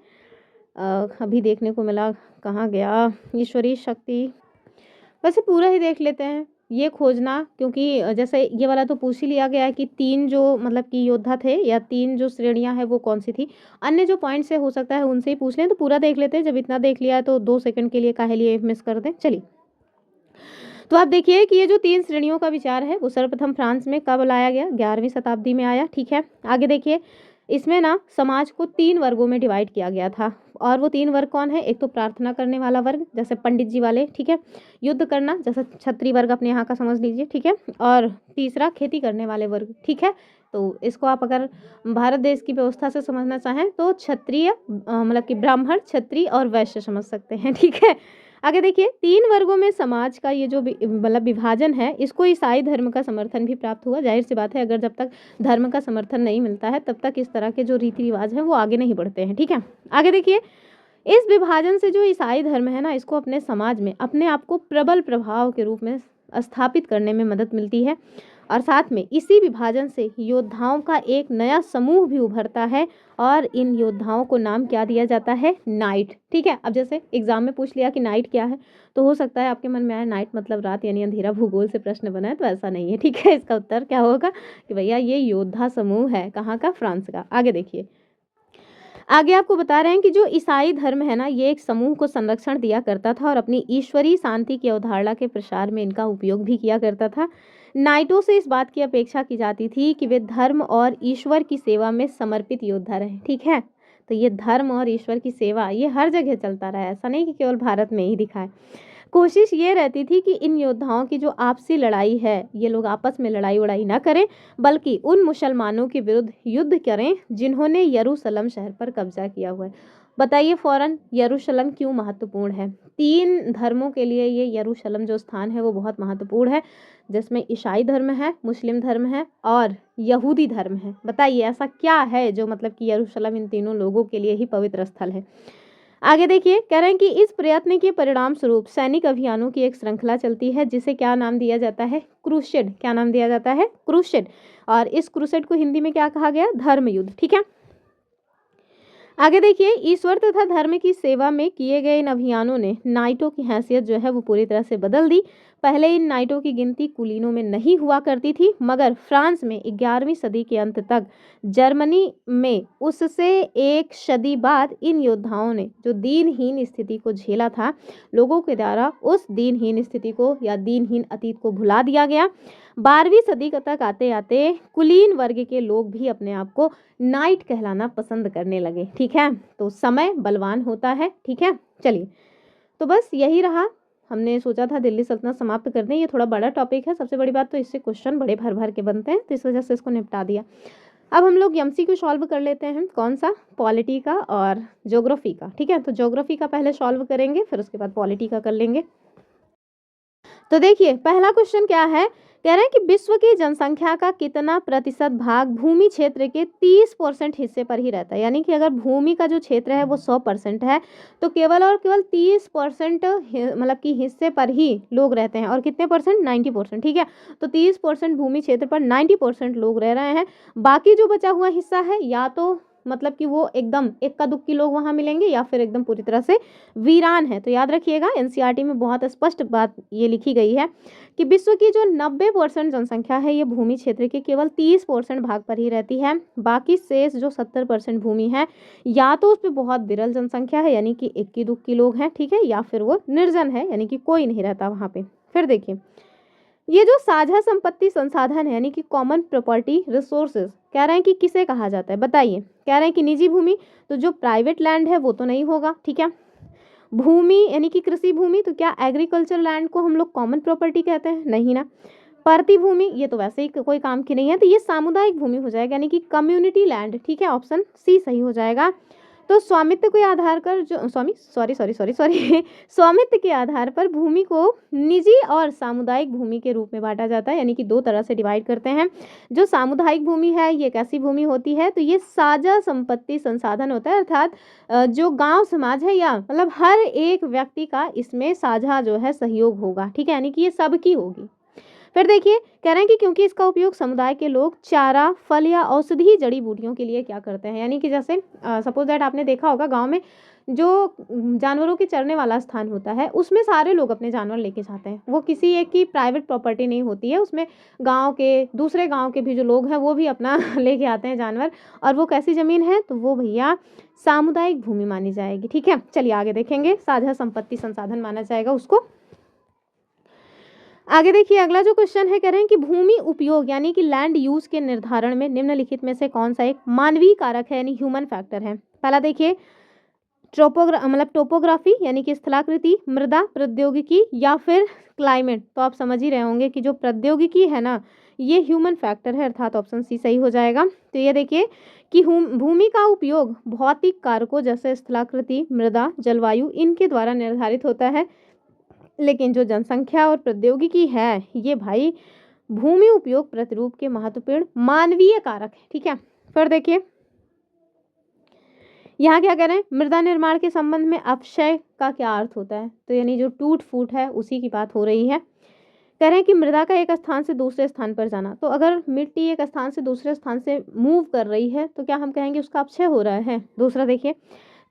अभी देखने को मिला, कहाँ गया? ईश्वरीय शक्ति, वैसे पूरा ही देख लेते हैं। ये खोजना, क्योंकि जैसे ये वाला तो पूछ ही लिया गया है कि 3 जो मतलब कि योद्धा थे या 3 जो श्रेणियाँ हैं वो कौन-सी थी। अन्य जो पॉइंट्स है हो सकता है उनसे ही पूछ लें, तो पूरा देख लेते हैं। जब इतना देख लिया है तो 2 सेकंड के लिए काहे लिए मिस कर दें। चलिए, तो आप देखिए कि ये जो 3 श्रेणियों का विचार है वो सर्वप्रथम फ्रांस में कब लाया गया? 11वीं शताब्दी में आया, ठीक है। आगे देखिए, इसमें ना समाज को 3 वर्गों में डिवाइड किया गया था, और वो 3 वर्ग कौन है? एक तो प्रार्थना करने वाला वर्ग, जैसे पंडित जी वाले, ठीक है। युद्ध करना, जैसे क्षत्रिय वर्ग अपने यहाँ का समझ लीजिए, ठीक है। और तीसरा खेती करने वाले वर्ग, ठीक है। तो इसको आप अगर भारत देश की व्यवस्था से समझना चाहें तो क्षत्रिय मतलब कि ब्राह्मण, क्षत्रिय और वैश्य समझ सकते हैं, ठीक है। आगे देखिए, 3 वर्गों में समाज का ये जो मतलब विभाजन है, इसको ईसाई धर्म का समर्थन भी प्राप्त हुआ। ज़ाहिर-सी बात है, अगर जब तक धर्म का समर्थन नहीं मिलता है, तब तक इस तरह के जो रीति-रिवाज हैं, वो आगे नहीं बढ़ते हैं, ठीक है। आगे देखिए, इस विभाजन से जो ईसाई धर्म है ना, इसको अपने समाज में अपने आप को प्रबल प्रभाव के रूप में स्थापित करने में मदद मिलती है, और साथ में इसी विभाजन से योद्धाओं का एक नया समूह भी उभरता है, और इन योद्धाओं को नाम क्या दिया जाता है? नाइट, ठीक है। अब जैसे एग्जाम में पूछ लिया कि नाइट क्या है, तो हो सकता है आपके मन में आए नाइट मतलब रात यानी अंधेरा, भूगोल से प्रश्न बना है, तो ऐसा नहीं है, ठीक है। इसका उत्तर क्या होगा कि भैया ये योद्धा समूह है, कहाँ का? फ्रांस का। आगे देखिए, आगे आपको बता रहे हैं कि जो ईसाई धर्म है ना, ये एक समूह को संरक्षण दिया करता था और अपनी ईश्वरीय शांति की अवधारणा के प्रसार में इनका उपयोग भी किया करता था। नाइटों से इस बात की अपेक्षा की जाती थी कि वे धर्म और ईश्वर की सेवा में समर्पित योद्धा रहें, ठीक है। तो ये धर्म और ईश्वर की सेवा ये हर जगह चलता रहा है, ऐसा नहीं कि केवल भारत में ही दिखा है। कोशिश ये रहती थी कि इन योद्धाओं की जो आपसी लड़ाई है, ये लोग आपस में लड़ाई वड़ाई ना करें, बल्कि उन मुसलमानों के विरुद्ध युद्ध करें जिन्होंने यरूशलेम शहर पर कब्जा किया हुआ है। बताइए फौरन, यरूशलेम क्यों महत्वपूर्ण है? 3 धर्मों के लिए ये यरूशलेम जो स्थान है वो बहुत महत्वपूर्ण है, जिसमें ईसाई धर्म है, मुस्लिम धर्म है और यहूदी धर्म है। बताइए ऐसा क्या है जो मतलब कि यरूशलेम इन तीनों लोगों के लिए ही पवित्र स्थल है। आगे देखिए, कह रहे हैं कि इस प्रयत्न के परिणाम स्वरूप सैनिक अभियानों की एक श्रृंखला चलती है, जिसे क्या नाम दिया जाता है? क्रूसेड। क्या नाम दिया जाता है? क्रूसेड। और इस क्रूसेड को हिंदी में क्या कहा गया? धर्म युद्ध, ठीक है। आगे देखिए, ईश्वर तथा धर्म की सेवा में किए गए इन अभियानों ने नाइटों की हैसियत जो है वो पूरी तरह से बदल दी। पहले इन नाइटों की गिनती कुलीनों में नहीं हुआ करती थी, मगर फ्रांस में 11वीं सदी के अंत तक, जर्मनी में उससे एक सदी बाद इन योद्धाओं ने जो दीनहीन स्थिति को झेला था, लोगों के द्वारा उस दीनहीन स्थिति को या दीनहीन अतीत को भुला दिया गया। 12वीं सदी तक आते आते कुलीन वर्ग के लोग भी अपने आप को नाइट कहलाना पसंद करने लगे, ठीक है। तो समय बलवान होता है, ठीक है। चलिए, तो बस यही रहा। हमने सोचा था दिल्ली सल्तनत समाप्त कर दें, ये थोड़ा बड़ा टॉपिक है। सबसे बड़ी बात तो इससे क्वेश्चन बड़े भर भर के बनते हैं, तो इस वजह से इसको निपटा दिया। अब हम लोग एमसीक्यू सॉल्व कर लेते हैं। कौन सा? पॉलिटी का और ज्योग्राफी का, ठीक है। तो ज्योग्राफी का पहले सॉल्व करेंगे, फिर उसके बाद पॉलिटी का कर लेंगे। तो देखिए, पहला क्वेश्चन क्या है? कह रहे हैं कि विश्व की जनसंख्या का कितना प्रतिशत भाग भूमि क्षेत्र के 30% हिस्से पर ही रहता है। यानी कि अगर भूमि का जो क्षेत्र है वो 100% है, तो केवल और केवल 30% मतलब कि हिस्से पर ही लोग रहते हैं। और कितने परसेंट? 90%, ठीक है। तो 30% भूमि क्षेत्र पर 90% लोग रह रहे हैं। बाकी जो बचा हुआ हिस्सा है, या तो मतलब कि वो एकदम इक्का दुक्की लोग वहाँ मिलेंगे, या फिर एकदम पूरी तरह से वीरान है। तो याद रखिएगा, एनसीईआरटी में बहुत स्पष्ट बात ये लिखी गई है कि विश्व की जो 90% जनसंख्या है, ये भूमि क्षेत्र के केवल 30% भाग पर ही रहती है। बाकी शेष जो 70% भूमि है, या तो उस पर बहुत विरल जनसंख्या है, यानी कि इक्की दुक्की लोग हैं, ठीक है, या फिर वो निर्जन है, यानी कि कोई नहीं रहता वहाँ पे। फिर देखिए, ये जो साझा संपत्ति संसाधन है, यानी कि कॉमन प्रॉपर्टी रिसोर्सेज, कह रहे हैं कि किसे कहा जाता है? बताइए। कह रहे हैं कि निजी भूमि, तो जो प्राइवेट लैंड है वो तो नहीं होगा, ठीक है। भूमि यानी कि कृषि भूमि, तो क्या एग्रीकल्चर लैंड को हम लोग कॉमन प्रॉपर्टी कहते हैं? नहीं ना। परती भूमि, ये तो वैसे ही कोई काम की नहीं है, तो ये सामुदायिक भूमि हो जाएगा, यानी कि कम्युनिटी लैंड, ठीक है। ऑप्शन सी सही हो जाएगा। तो स्वामित्व के आधार पर जो स्वामित्व के आधार पर भूमि को निजी और सामुदायिक भूमि के रूप में बांटा जाता है, यानी कि 2 तरह से डिवाइड करते हैं। जो सामुदायिक भूमि है, ये कैसी भूमि होती है? तो ये साझा संपत्ति संसाधन होता है, अर्थात जो गांव समाज है, या मतलब हर एक व्यक्ति का इसमें साझा जो है सहयोग होगा, ठीक है, यानी कि ये सबकी होगी। फिर देखिए कह रहे हैं कि क्योंकि इसका उपयोग समुदाय के लोग चारा, फल या औषधीय जड़ी बूटियों के लिए क्या करते हैं, यानी कि जैसे सपोज दैट आपने देखा होगा गाँव में जो जानवरों के चरने वाला स्थान होता है उसमें सारे लोग अपने जानवर लेके जाते हैं, वो किसी एक की प्राइवेट प्रॉपर्टी नहीं होती है, उसमें गाँव के दूसरे गाँव के भी जो लोग हैं वो भी अपना लेके आते हैं जानवर। और वो कैसी ज़मीन है, तो वो भैया सामुदायिक भूमि मानी जाएगी। ठीक है, चलिए आगे देखेंगे। साझा संपत्ति संसाधन माना जाएगा उसको। आगे देखिए अगला जो क्वेश्चन है, कह रहे हैं कि भूमि उपयोग यानी कि लैंड यूज के निर्धारण में निम्नलिखित में से कौन सा एक मानवीय कारक है यानी ह्यूमन फैक्टर है। पहला देखिए टोपोग्राफी यानी कि स्थलाकृति, मृदा प्रौद्योगिकी या फिर क्लाइमेट। तो आप समझ ही रहे होंगे कि जो प्रौद्योगिकी है ना ये ह्यूमन फैक्टर है, अर्थात ऑप्शन सी सही हो जाएगा। तो ये देखिए कि भूमि का उपयोग भौतिक कारकों जैसे स्थलाकृति, मृदा, जलवायु इनके द्वारा निर्धारित होता है, लेकिन जो जनसंख्या और प्रौद्योगिकी है ये भाई भूमि उपयोग प्रतिरूप के महत्वपूर्ण मानवीय कारक है। ठीक है, फिर देखिए यहाँ क्या कह रहे हैं, मृदा निर्माण के संबंध में अपक्षय का क्या अर्थ होता है, तो यानी जो टूट फूट है उसी की बात हो रही है। कह रहे हैं कि मृदा का एक स्थान से दूसरे स्थान पर जाना, तो अगर मिट्टी एक स्थान से दूसरे स्थान से मूव कर रही है तो क्या हम कहेंगे उसका अपक्षय हो रहा है। दूसरा देखिए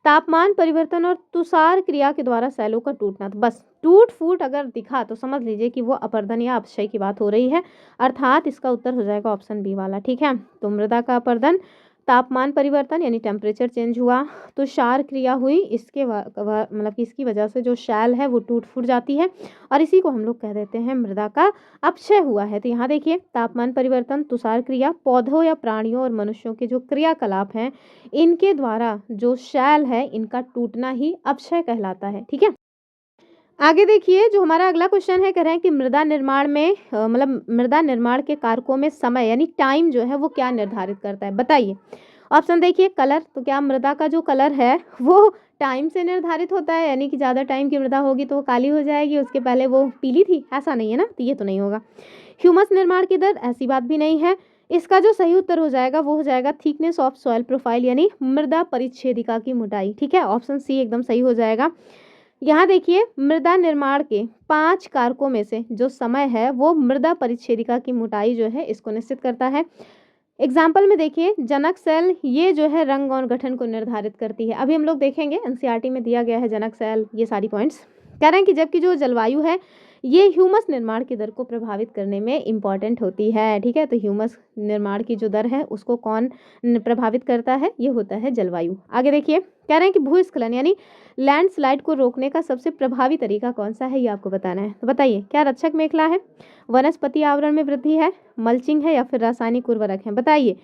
तापमान परिवर्तन और तुषार क्रिया के द्वारा सैलों का टूटना, तो बस टूट फूट अगर दिखा तो समझ लीजिए कि वो अपरदन या अपक्षय की बात हो रही है, अर्थात इसका उत्तर हो जाएगा ऑप्शन बी वाला। ठीक है, तो मृदा का अपरदन, तापमान परिवर्तन यानी टेम्परेचर चेंज हुआ, तुषार क्रिया हुई, इसके मतलब कि इसकी वजह से जो शैल है वो टूट फूट जाती है और इसी को हम लोग कह देते हैं मृदा का अपक्षय हुआ है। तो यहाँ देखिए तापमान परिवर्तन, तुषार क्रिया, पौधों या प्राणियों और मनुष्यों के जो क्रियाकलाप हैं इनके द्वारा जो शैल है इनका टूटना ही अपक्षय कहलाता है। ठीक है, आगे देखिए जो हमारा अगला क्वेश्चन है, कह रहे हैं कि मृदा निर्माण में मतलब मृदा निर्माण के कारकों में समय यानी टाइम जो है वो क्या निर्धारित करता है, बताइए। ऑप्शन देखिए कलर, तो क्या मृदा का जो कलर है वो टाइम से निर्धारित होता है, यानी कि ज़्यादा टाइम की मृदा होगी तो वो काली हो जाएगी, उसके पहले वो पीली थी, ऐसा नहीं है ना, तो ये तो नहीं होगा। ह्यूमस निर्माण की दर, ऐसी बात भी नहीं है। इसका जो सही उत्तर हो जाएगा वो हो जाएगा थिकनेस ऑफ सॉइल प्रोफाइल यानी मृदा परिच्छेदिका की मोटाई। ठीक है, ऑप्शन सी एकदम सही हो जाएगा। यहाँ देखिए मृदा निर्माण के 5 कारकों में से जो समय है वो मृदा परिच्छेदिका की मोटाई जो है इसको निश्चित करता है। एग्जाम्पल में देखिए जनक सेल, ये जो है रंग और गठन को निर्धारित करती है, अभी हम लोग देखेंगे एनसीईआरटी में दिया गया है जनक सेल, ये सारी पॉइंट्स। कह रहे हैं कि जबकि जो जलवायु है ये ह्यूमस निर्माण की दर को प्रभावित करने में इम्पॉर्टेंट होती है। ठीक है, तो ह्यूमस निर्माण की जो दर है उसको कौन प्रभावित करता है, ये होता है जलवायु। आगे देखिए कह रहे हैं कि भूस्खलन यानी लैंडस्लाइड को रोकने का सबसे प्रभावी तरीका कौन सा है, ये आपको बताना है। तो बताइए क्या रक्षक मेखला है, वनस्पति आवरण में वृद्धि है, मल्चिंग है या फिर रासायनिक उर्वरक है। बताइए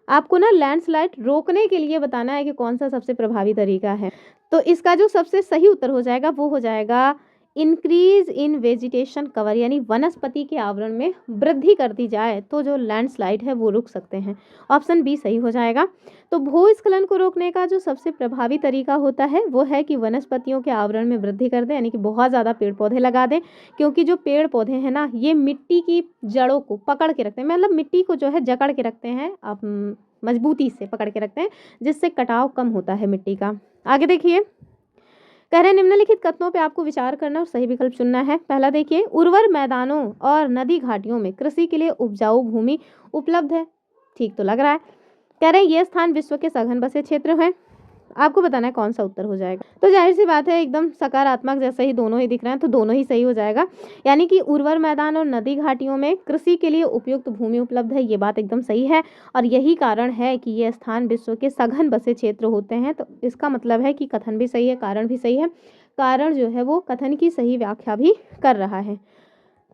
आपको ना लैंडस्लाइड रोकने के लिए बताना है कि कौन सा सबसे प्रभावी तरीका है। तो इसका जो सबसे सही उत्तर हो जाएगा वो हो जाएगा इंक्रीज इन वेजिटेशन कवर, यानी वनस्पति के आवरण में वृद्धि कर दी जाए तो जो लैंडस्लाइड है वो रुक सकते हैं। ऑप्शन बी सही हो जाएगा। तो भूस्खलन को रोकने का जो सबसे प्रभावी तरीका होता है वो है कि वनस्पतियों के आवरण में वृद्धि कर दें, यानी कि बहुत ज़्यादा पेड़ पौधे लगा दें, क्योंकि जो पेड़ पौधे हैं ना ये मिट्टी की जड़ों को पकड़ के रखते हैं, मतलब मिट्टी को जो है जकड़ के रखते हैं, आप मजबूती से पकड़ के रखते हैं, जिससे कटाव कम होता है मिट्टी का। आगे देखिए कह रहे हैं निम्नलिखित कथनों पे आपको विचार करना और सही विकल्प चुनना है। पहला देखिए उर्वर मैदानों और नदी घाटियों में कृषि के लिए उपजाऊ भूमि उपलब्ध है, ठीक तो लग रहा है। कह रहे हैं ये स्थान विश्व के सघन बसे क्षेत्र हैं, आपको बताना है कौन सा उत्तर हो जाएगा। तो जाहिर सी बात है एकदम सकारात्मक जैसे ही दोनों ही दिख रहे हैं तो दोनों ही सही हो जाएगा, यानी कि उर्वर मैदान और नदी घाटियों में कृषि के लिए उपयुक्त भूमि उपलब्ध है, ये बात एकदम सही है। और यही कारण है कि ये स्थान विश्व के सघन बसे क्षेत्र होते हैं, तो इसका मतलब है कि कथन भी सही है, कारण भी सही है। कारण जो है वो कथन की सही व्याख्या भी कर रहा है।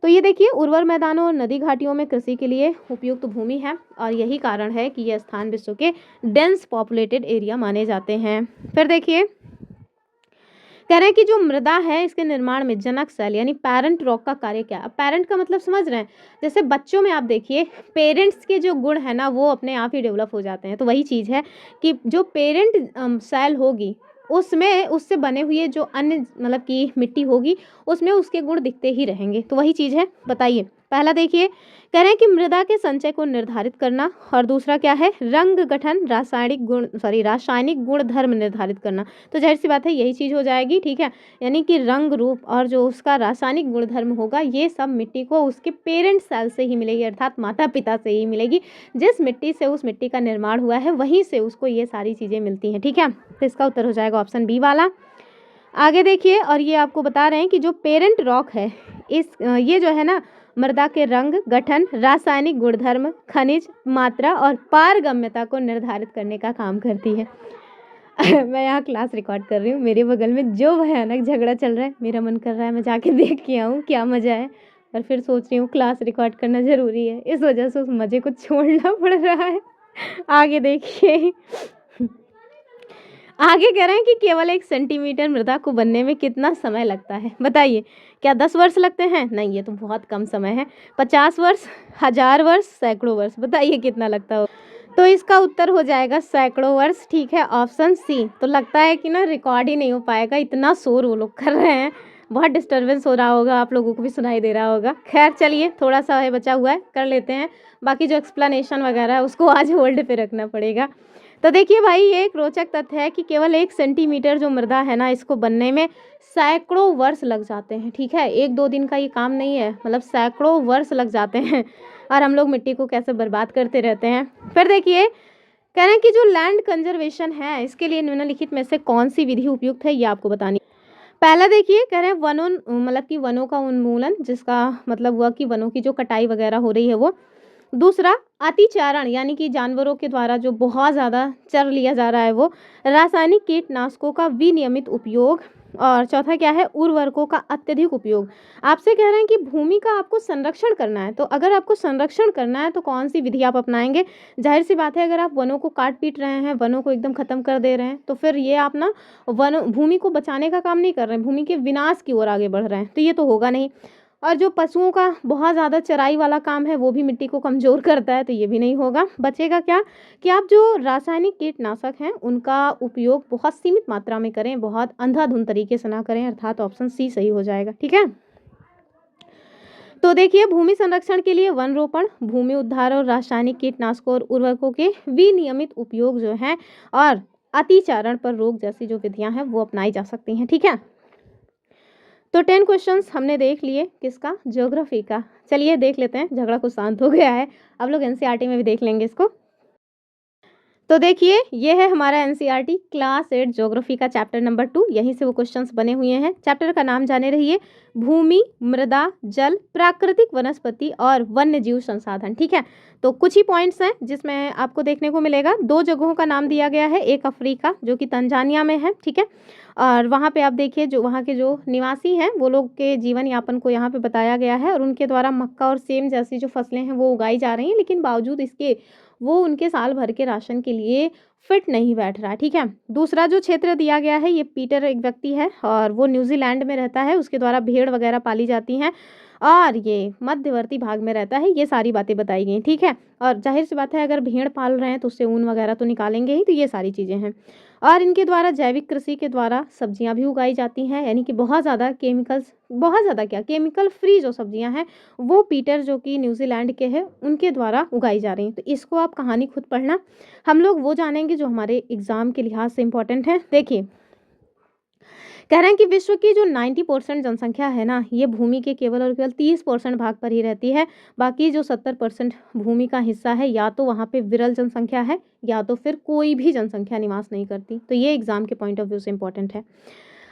तो ये देखिए उर्वर मैदानों और नदी घाटियों में कृषि के लिए उपयुक्त भूमि है और यही कारण है कि यह स्थान विश्व के डेंस पॉपुलेटेड एरिया माने जाते हैं। फिर देखिए कह रहे हैं कि जो मृदा है इसके निर्माण में जनक सेल यानी पेरेंट रॉक का कार्य क्या है। पेरेंट का मतलब समझ रहे हैं, जैसे बच्चों में आप देखिए पेरेंट्स के जो गुण है ना वो अपने आप ही डेवलप हो जाते हैं, तो वही चीज़ है कि जो पेरेंट सेल होगी उसमें उससे बने हुए जो अन्य मतलब की मिट्टी होगी उसमें उसके गुण दिखते ही रहेंगे, तो वही चीज़ है। बताइए पहला देखिए, कह रहे हैं कि मृदा के संचय को निर्धारित करना, और दूसरा क्या है, रंग गठन रासायनिक गुणधर्म निर्धारित करना। तो जाहिर सी बात है यही चीज़ हो जाएगी, ठीक है। यानी कि रंग रूप और जो उसका रासायनिक गुणधर्म होगा, ये सब मिट्टी को उसके पेरेंट सेल से ही मिलेगी, अर्थात माता पिता से ही मिलेगी। जिस मिट्टी से उस मिट्टी का निर्माण हुआ है वहीं से उसको ये सारी चीज़ें मिलती हैं, ठीक है। तो इसका उत्तर हो जाएगा ऑप्शन बी वाला। आगे देखिए, और ये आपको बता रहे हैं कि जो पेरेंट रॉक है, ये जो है ना, मृदा के रंग गठन, रासायनिक गुणधर्म, खनिज मात्रा और पारगम्यता को निर्धारित करने का काम करती है। मैं यहाँ क्लास रिकॉर्ड कर रही हूँ, मेरे बगल में जो भयानक झगड़ा चल रहा है, मेरा मन कर रहा है मैं जाके देख के आऊँ क्या मज़ा है, और फिर सोच रही हूँ क्लास रिकॉर्ड करना ज़रूरी है, इस वजह से उस मज़े को छोड़ना पड़ रहा है। आगे देखिए, आगे कह रहे हैं कि केवल 1 सेंटीमीटर मृदा को बनने में कितना समय लगता है, बताइए। क्या 10 वर्ष लगते हैं? नहीं, ये तो बहुत कम समय है। 50 वर्ष, 1000 वर्ष, सैकड़ों वर्ष, बताइए कितना लगता हो। तो इसका उत्तर हो जाएगा सैकड़ों वर्ष, ठीक है, ऑप्शन सी। तो लगता है कि ना रिकॉर्ड ही नहीं हो पाएगा, इतना शोर वो लोग कर रहे हैं, बहुत डिस्टर्बेंस हो रहा होगा, आप लोगों को भी सुनाई दे रहा होगा। खैर चलिए, थोड़ा सा है बचा हुआ है, कर लेते हैं। बाकी जो एक्सप्लेनेशन वगैरह है उसको आज होल्ड पे रखना पड़ेगा। तो देखिए भाई, ये एक रोचक तथ्य है कि केवल 1 सेंटीमीटर जो मृदा है ना, इसको बनने में सैकड़ों वर्ष लग जाते हैं, ठीक है। 1-2 दिन का ये काम नहीं है, मतलब सैकड़ों वर्ष लग जाते हैं, और हम लोग मिट्टी को कैसे बर्बाद करते रहते हैं। फिर देखिए, कह रहे हैं कि जो लैंड कंजर्वेशन है, इसके लिए निम्नलिखित में से कौन सी विधि उपयुक्त है, ये आपको बतानी। पहला देखिए, कह रहे हैं मतलब कि वनों का उन्मूलन, जिसका मतलब हुआ कि वनों की जो कटाई वगैरह हो रही है वो। दूसरा, अतिचारण, यानी कि जानवरों के द्वारा जो बहुत ज़्यादा चर लिया जा रहा है वो। रासायनिक कीटनाशकों का विनियमित उपयोग। और चौथा क्या है, उर्वरकों का अत्यधिक उपयोग। आपसे कह रहे हैं कि भूमि का आपको संरक्षण करना है, तो अगर आपको संरक्षण करना है तो कौन सी विधि आप अपनाएंगे। जाहिर सी बात है, अगर आप वनों को काट पीट रहे हैं, वनों को एकदम खत्म कर दे रहे हैं, तो फिर ये आप ना भूमि को बचाने का काम नहीं कर रहे हैं, भूमि के विनाश की ओर आगे बढ़ रहे हैं, तो ये तो होगा नहीं। और जो पशुओं का बहुत ज़्यादा चराई वाला काम है वो भी मिट्टी को कमज़ोर करता है, तो ये भी नहीं होगा। बचेगा क्या, कि आप जो रासायनिक कीटनाशक हैं उनका उपयोग बहुत सीमित मात्रा में करें, बहुत अंधाधुंध तरीके से ना करें, अर्थात ऑप्शन सी सही हो जाएगा, ठीक है। तो देखिए, भूमि संरक्षण के लिए वन रोपण, भूमि उद्धार और रासायनिक कीटनाशकों और उर्वरकों के विनियमित उपयोग जो है, और अतिचारण पर रोक जैसी जो विधियां हैं वो अपनाई जा सकती हैं, ठीक है। तो 10 क्वेश्चंस हमने देख लिए, किसका, ज्योग्राफी का। चलिए देख लेते हैं, झगड़ा कुछ शांत हो गया है, अब लोग एनसीईआरटी में भी देख लेंगे इसको। तो देखिए, ये है हमारा एनसीईआरटी क्लास 8 ज्योग्राफी का चैप्टर नंबर 2, यहीं से वो क्वेश्चंस बने हुए हैं। चैप्टर का नाम जाने रहिए, भूमि, मृदा, जल, प्राकृतिक वनस्पति और वन्य जीव संसाधन, ठीक है। तो कुछ ही पॉइंट्स हैं जिसमें आपको देखने को मिलेगा। 2 जगहों का नाम दिया गया है, एक अफ्रीका जो कि तंजानिया में है, ठीक है, और वहाँ पे आप देखिए जो वहाँ के जो निवासी हैं वो लोग के जीवन यापन को यहाँ पे बताया गया है, और उनके द्वारा मक्का और सेम जैसी जो फसलें हैं वो उगाई जा रही हैं, लेकिन बावजूद इसके वो उनके साल भर के राशन के लिए फिट नहीं बैठ रहा, ठीक है। दूसरा जो क्षेत्र दिया गया है, ये पीटर एक व्यक्ति है और वो न्यूजीलैंड में रहता है, उसके द्वारा भेड़ वगैरह पाली जाती हैं, और ये मध्यवर्ती भाग में रहता है। ये सारी बातें बताई गई, ठीक है। और जाहिर सी बात है, अगर भेड़ पाल रहे हैं तो उससे ऊन वगैरह तो निकालेंगे ही, तो ये सारी चीज़ें हैं। और इनके द्वारा जैविक कृषि के द्वारा सब्जियां भी उगाई जाती हैं, यानी कि बहुत ज़्यादा केमिकल फ्री जो सब्जियां हैं वो पीटर जो कि न्यूजीलैंड के हैं उनके द्वारा उगाई जा रही हैं। तो इसको आप कहानी खुद पढ़ना, हम लोग वो जानेंगे जो हमारे एग्ज़ाम के लिहाज से इम्पोर्टेंट है। देखिए, कह रहे हैं कि विश्व की जो 90% जनसंख्या है ना, ये भूमि के केवल और केवल 30% भाग पर ही रहती है। बाकी जो 70% भूमि का हिस्सा है, या तो वहाँ पे विरल जनसंख्या है, या तो फिर कोई भी जनसंख्या निवास नहीं करती। तो ये एग्जाम के पॉइंट ऑफ व्यू से इम्पोर्टेंट है।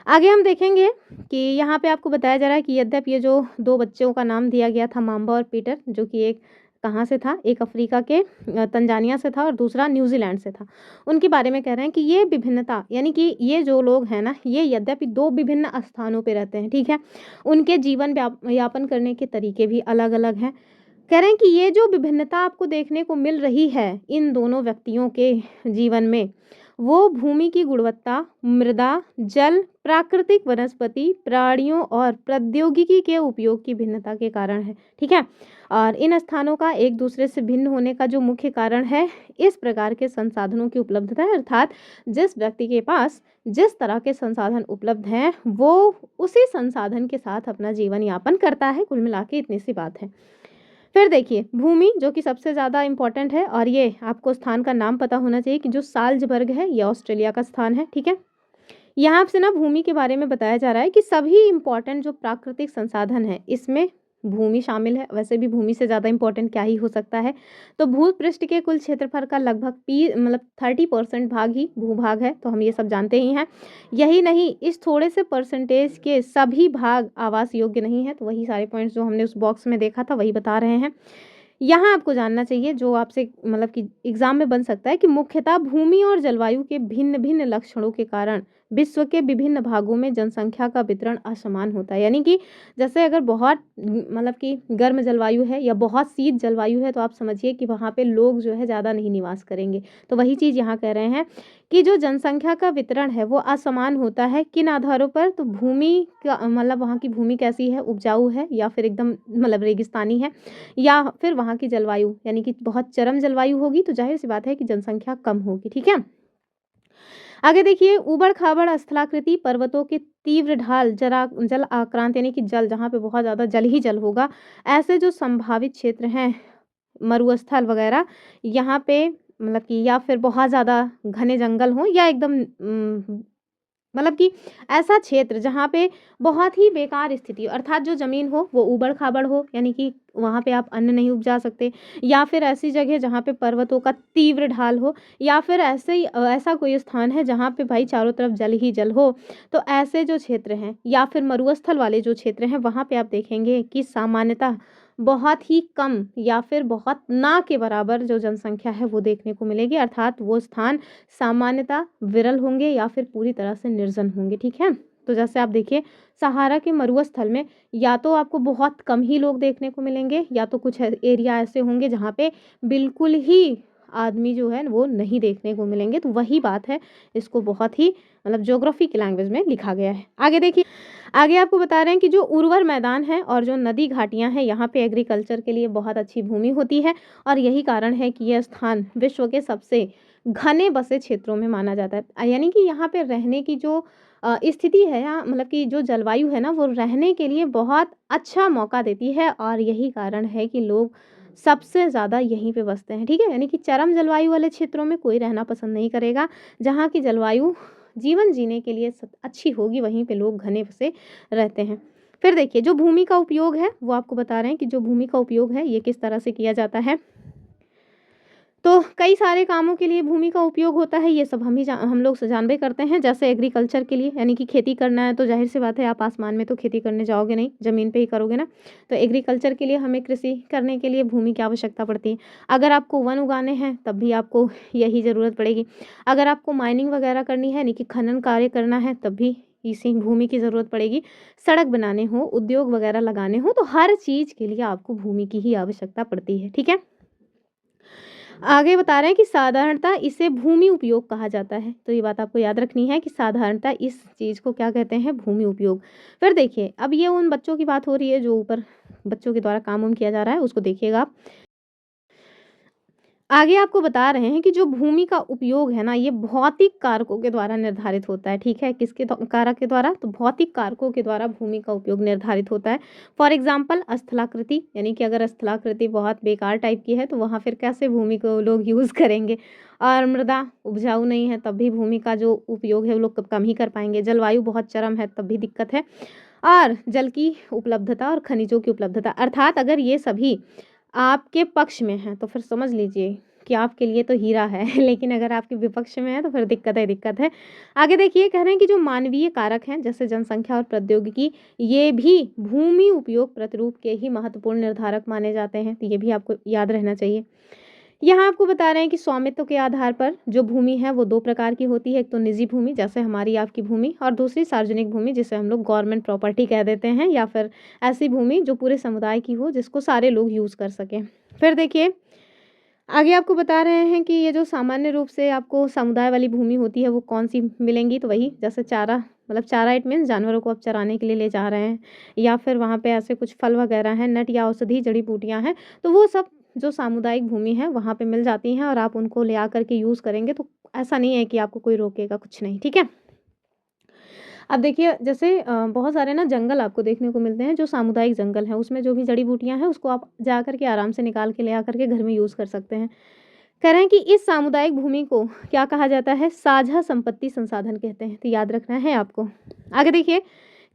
आगे हम देखेंगे कि यहाँ पे आपको बताया जा रहा है कि यद्यपि ये जो 2 बच्चों का नाम दिया गया था, माम्बा और पीटर, जो कि एक कहाँ से था, एक अफ्रीका के तंजानिया से था और दूसरा न्यूजीलैंड से था, उनके बारे में कह रहे हैं कि ये विभिन्नता, यानी कि ये जो लोग हैं ना, ये यद्यपि 2 विभिन्न स्थानों पे रहते हैं, ठीक है, उनके जीवन यापन करने के तरीके भी अलग अलग हैं। कह रहे हैं कि ये जो विभिन्नता आपको देखने को मिल रही है इन दोनों व्यक्तियों के जीवन में, वो भूमि की गुणवत्ता, मृदा, जल, प्राकृतिक वनस्पति, प्राणियों और प्रौद्योगिकी के उपयोग की भिन्नता के कारण है, ठीक है। और इन स्थानों का एक दूसरे से भिन्न होने का जो मुख्य कारण है, इस प्रकार के संसाधनों की उपलब्धता है, अर्थात जिस व्यक्ति के पास जिस तरह के संसाधन उपलब्ध हैं वो उसी संसाधन के साथ अपना जीवन यापन करता है। कुल मिला के इतनी सी बात है। फिर देखिए भूमि जो कि सबसे ज़्यादा इम्पोर्टेंट है, और ये आपको स्थान का नाम पता होना चाहिए कि जो साल्ज़बर्ग है ये ऑस्ट्रेलिया का स्थान है, ठीक है। यहाँ से ना भूमि के बारे में बताया जा रहा है कि सभी इम्पोर्टेंट जो प्राकृतिक संसाधन है इसमें भूमि शामिल है। वैसे भी भूमि से ज़्यादा इम्पोर्टेंट क्या ही हो सकता है। तो भूपृष्ठ के कुल क्षेत्रफल का लगभग पी मतलब 30% भाग ही भूभाग है, तो हम ये सब जानते ही हैं। यही नहीं, इस थोड़े से परसेंटेज के सभी भाग आवास योग्य नहीं है। तो वही सारे पॉइंट्स जो हमने उस बॉक्स में देखा था वही बता रहे हैं। यहाँ आपको जानना चाहिए जो आपसे मतलब कि एग्जाम में बन सकता है कि मुख्यतः भूमि और जलवायु के भिन्न भिन्न लक्षणों के कारण विश्व के विभिन्न भागों में जनसंख्या का वितरण असमान होता है। यानी कि जैसे अगर बहुत मतलब कि गर्म जलवायु है या बहुत शीत जलवायु है तो आप समझिए कि वहाँ पे लोग जो है ज़्यादा नहीं निवास करेंगे। तो वही चीज़ यहाँ कह रहे हैं कि जो जनसंख्या का वितरण है वो असमान होता है। किन आधारों पर? तो भूमि का मतलब वहाँ की भूमि कैसी है, उपजाऊ है या फिर एकदम मतलब रेगिस्तानी है, या फिर वहाँ की जलवायु यानी कि बहुत चरम जलवायु होगी तो जाहिर सी बात है कि जनसंख्या कम होगी, ठीक है। आगे देखिए ऊबड़-खाबड़ स्थलाकृति पर्वतों के तीव्र ढाल जल आक्रांत यानी कि जल जहाँ पे बहुत ज़्यादा जल ही जल होगा, ऐसे जो संभावित क्षेत्र हैं मरुस्थल वगैरह यहाँ पे मतलब कि या फिर बहुत ज़्यादा घने जंगल हों या एकदम मतलब कि ऐसा क्षेत्र जहाँ पे बहुत ही बेकार स्थिति हो, अर्थात जो ज़मीन हो वो ऊबड़-खाबड़ हो यानी कि वहाँ पे आप अन्न नहीं उपजा सकते, या फिर ऐसी जगह जहाँ पे पर्वतों का तीव्र ढाल हो, या फिर ऐसा कोई स्थान है जहाँ पे भाई चारों तरफ जल ही जल हो। तो ऐसे जो क्षेत्र हैं या फिर मरुस्थल वाले जो क्षेत्र हैं वहाँ पे आप देखेंगे कि सामान्यतः बहुत ही कम या फिर बहुत ना के बराबर जो जनसंख्या है वो देखने को मिलेगी, अर्थात वो स्थान सामान्यतः विरल होंगे या फिर पूरी तरह से निर्जन होंगे, ठीक है। तो जैसे आप देखिए सहारा के मरुस्थल में या तो आपको बहुत कम ही लोग देखने को मिलेंगे या तो कुछ एरिया ऐसे होंगे जहाँ पे बिल्कुल ही आदमी जो है वो नहीं देखने को मिलेंगे। तो वही बात है, इसको बहुत ही मतलब ज्योग्राफी की लैंग्वेज में लिखा गया है। आगे देखिए, आगे आपको बता रहे हैं कि जो उर्वर मैदान है और जो नदी घाटियां हैं यहाँ पे एग्रीकल्चर के लिए बहुत अच्छी भूमि होती है, और यही कारण है कि यह स्थान विश्व के सबसे घने बसे क्षेत्रों में माना जाता है। यानी कि यहाँ पे रहने की जो स्थिति है या मतलब कि जो जलवायु है ना वो रहने के लिए बहुत अच्छा मौका देती है, और यही कारण है कि लोग सबसे ज़्यादा यहीं पे बसते हैं, ठीक है। यानी कि चरम जलवायु वाले क्षेत्रों में कोई रहना पसंद नहीं करेगा। जहाँ की जलवायु जीवन जीने के लिए अच्छी होगी वहीं पे लोग घने बसे रहते हैं। फिर देखिए जो भूमि का उपयोग है वो आपको बता रहे हैं कि जो भूमि का उपयोग है ये किस तरह से किया जाता है। तो कई सारे कामों के लिए भूमि का उपयोग होता है, ये सब हम लोग जानबे करते हैं। जैसे एग्रीकल्चर के लिए यानी कि खेती करना है तो जाहिर सी बात है आप आसमान में तो खेती करने जाओगे नहीं, ज़मीन पे ही करोगे ना। तो एग्रीकल्चर के लिए हमें कृषि करने के लिए भूमि की आवश्यकता पड़ती है। अगर आपको वन उगाने हैं तब भी आपको यही ज़रूरत पड़ेगी। अगर आपको माइनिंग वगैरह करनी है यानी कि खनन कार्य करना है तब भी इसी भूमि की ज़रूरत पड़ेगी। सड़क बनाने हो, उद्योग वगैरह लगाने हो, तो हर चीज़ के लिए आपको भूमि की ही आवश्यकता पड़ती है, ठीक है। आगे बता रहे हैं कि साधारणतः इसे भूमि उपयोग कहा जाता है। तो ये बात आपको याद रखनी है कि साधारणतः इस चीज़ को क्या कहते हैं, भूमि उपयोग। फिर देखिए अब ये उन बच्चों की बात हो रही है जो ऊपर बच्चों के द्वारा काम किया जा रहा है, उसको देखिएगा आप। आगे आपको बता रहे हैं कि जो भूमि का उपयोग है ना ये भौतिक कारकों के द्वारा निर्धारित होता है, ठीक है। किसके कारक के द्वारा? तो भौतिक कारकों के द्वारा भूमि का उपयोग निर्धारित होता है। फॉर एग्जाम्पल स्थलाकृति, यानी कि अगर स्थलाकृति बहुत बेकार टाइप की है तो वहाँ फिर कैसे भूमि को लोग यूज़ करेंगे। और मृदा उपजाऊ नहीं है तब भी भूमि का जो उपयोग है वो लोग कम ही कर पाएंगे। जलवायु बहुत चरम है तब भी दिक्कत है। और जल की उपलब्धता और खनिजों की उपलब्धता, अर्थात अगर ये सभी आपके पक्ष में हैं तो फिर समझ लीजिए कि आपके लिए तो हीरा है लेकिन अगर आपके विपक्ष में है तो फिर दिक्कत है, दिक्कत है। आगे देखिए कह रहे हैं कि जो मानवीय कारक हैं जैसे जनसंख्या और प्रौद्योगिकी, ये भी भूमि उपयोग प्रतिरूप के ही महत्वपूर्ण निर्धारक माने जाते हैं। तो ये भी आपको याद रहना चाहिए। यहाँ आपको बता रहे हैं कि स्वामित्व के आधार पर जो भूमि है वो दो प्रकार की होती है। एक तो निजी भूमि जैसे हमारी आपकी भूमि, और दूसरी सार्वजनिक भूमि जिसे हम लोग गवर्नमेंट प्रॉपर्टी कह देते हैं, या फिर ऐसी भूमि जो पूरे समुदाय की हो जिसको सारे लोग यूज़ कर सकें। फिर देखिए आगे आपको बता रहे हैं कि ये जो सामान्य रूप से आपको समुदाय वाली भूमि होती है वो कौन सी मिलेंगी। तो वही जैसे चारा, मतलब चारा इट मीन्स जानवरों को आप चराने के लिए ले जा रहे हैं, या फिर वहाँ पे ऐसे कुछ फल वगैरह हैं, नट या औषधि जड़ी बूटियाँ हैं, तो वो सब जो सामुदायिक भूमि है वहाँ पे मिल जाती हैं और आप उनको ले आकर के यूज़ करेंगे तो ऐसा नहीं है कि आपको कोई रोकेगा कुछ नहीं, ठीक है। अब देखिए जैसे बहुत सारे ना जंगल आपको देखने को मिलते हैं जो सामुदायिक जंगल हैं, उसमें जो भी जड़ी-बूटियाँ हैं उसको आप जा कर के आराम से निकाल के ले आकर के घर में यूज़ कर सकते हैं। कह रहे हैं कि इस सामुदायिक भूमि को क्या कहा जाता है? साझा संपत्ति संसाधन कहते हैं, तो याद रखना है आपको। आगे देखिए,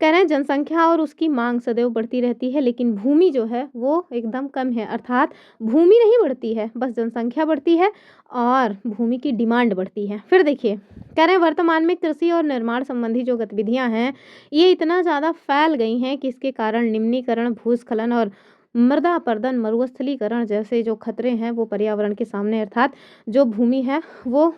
कह रहे हैं जनसंख्या और उसकी माँग सदैव बढ़ती रहती है, लेकिन भूमि जो है वो एकदम कम है। अर्थात भूमि नहीं बढ़ती है, बस जनसंख्या बढ़ती है और भूमि की डिमांड बढ़ती है। फिर देखिए, कह रहे हैं वर्तमान में कृषि और निर्माण संबंधी जो गतिविधियाँ हैं, ये इतना ज़्यादा फैल गई हैं कि इसके कारण निम्नीकरण, भूस्खलन और मृदा अपरदन, मरुस्थलीकरण जैसे जो खतरे हैं वो पर्यावरण के सामने, अर्थात जो भूमि है वो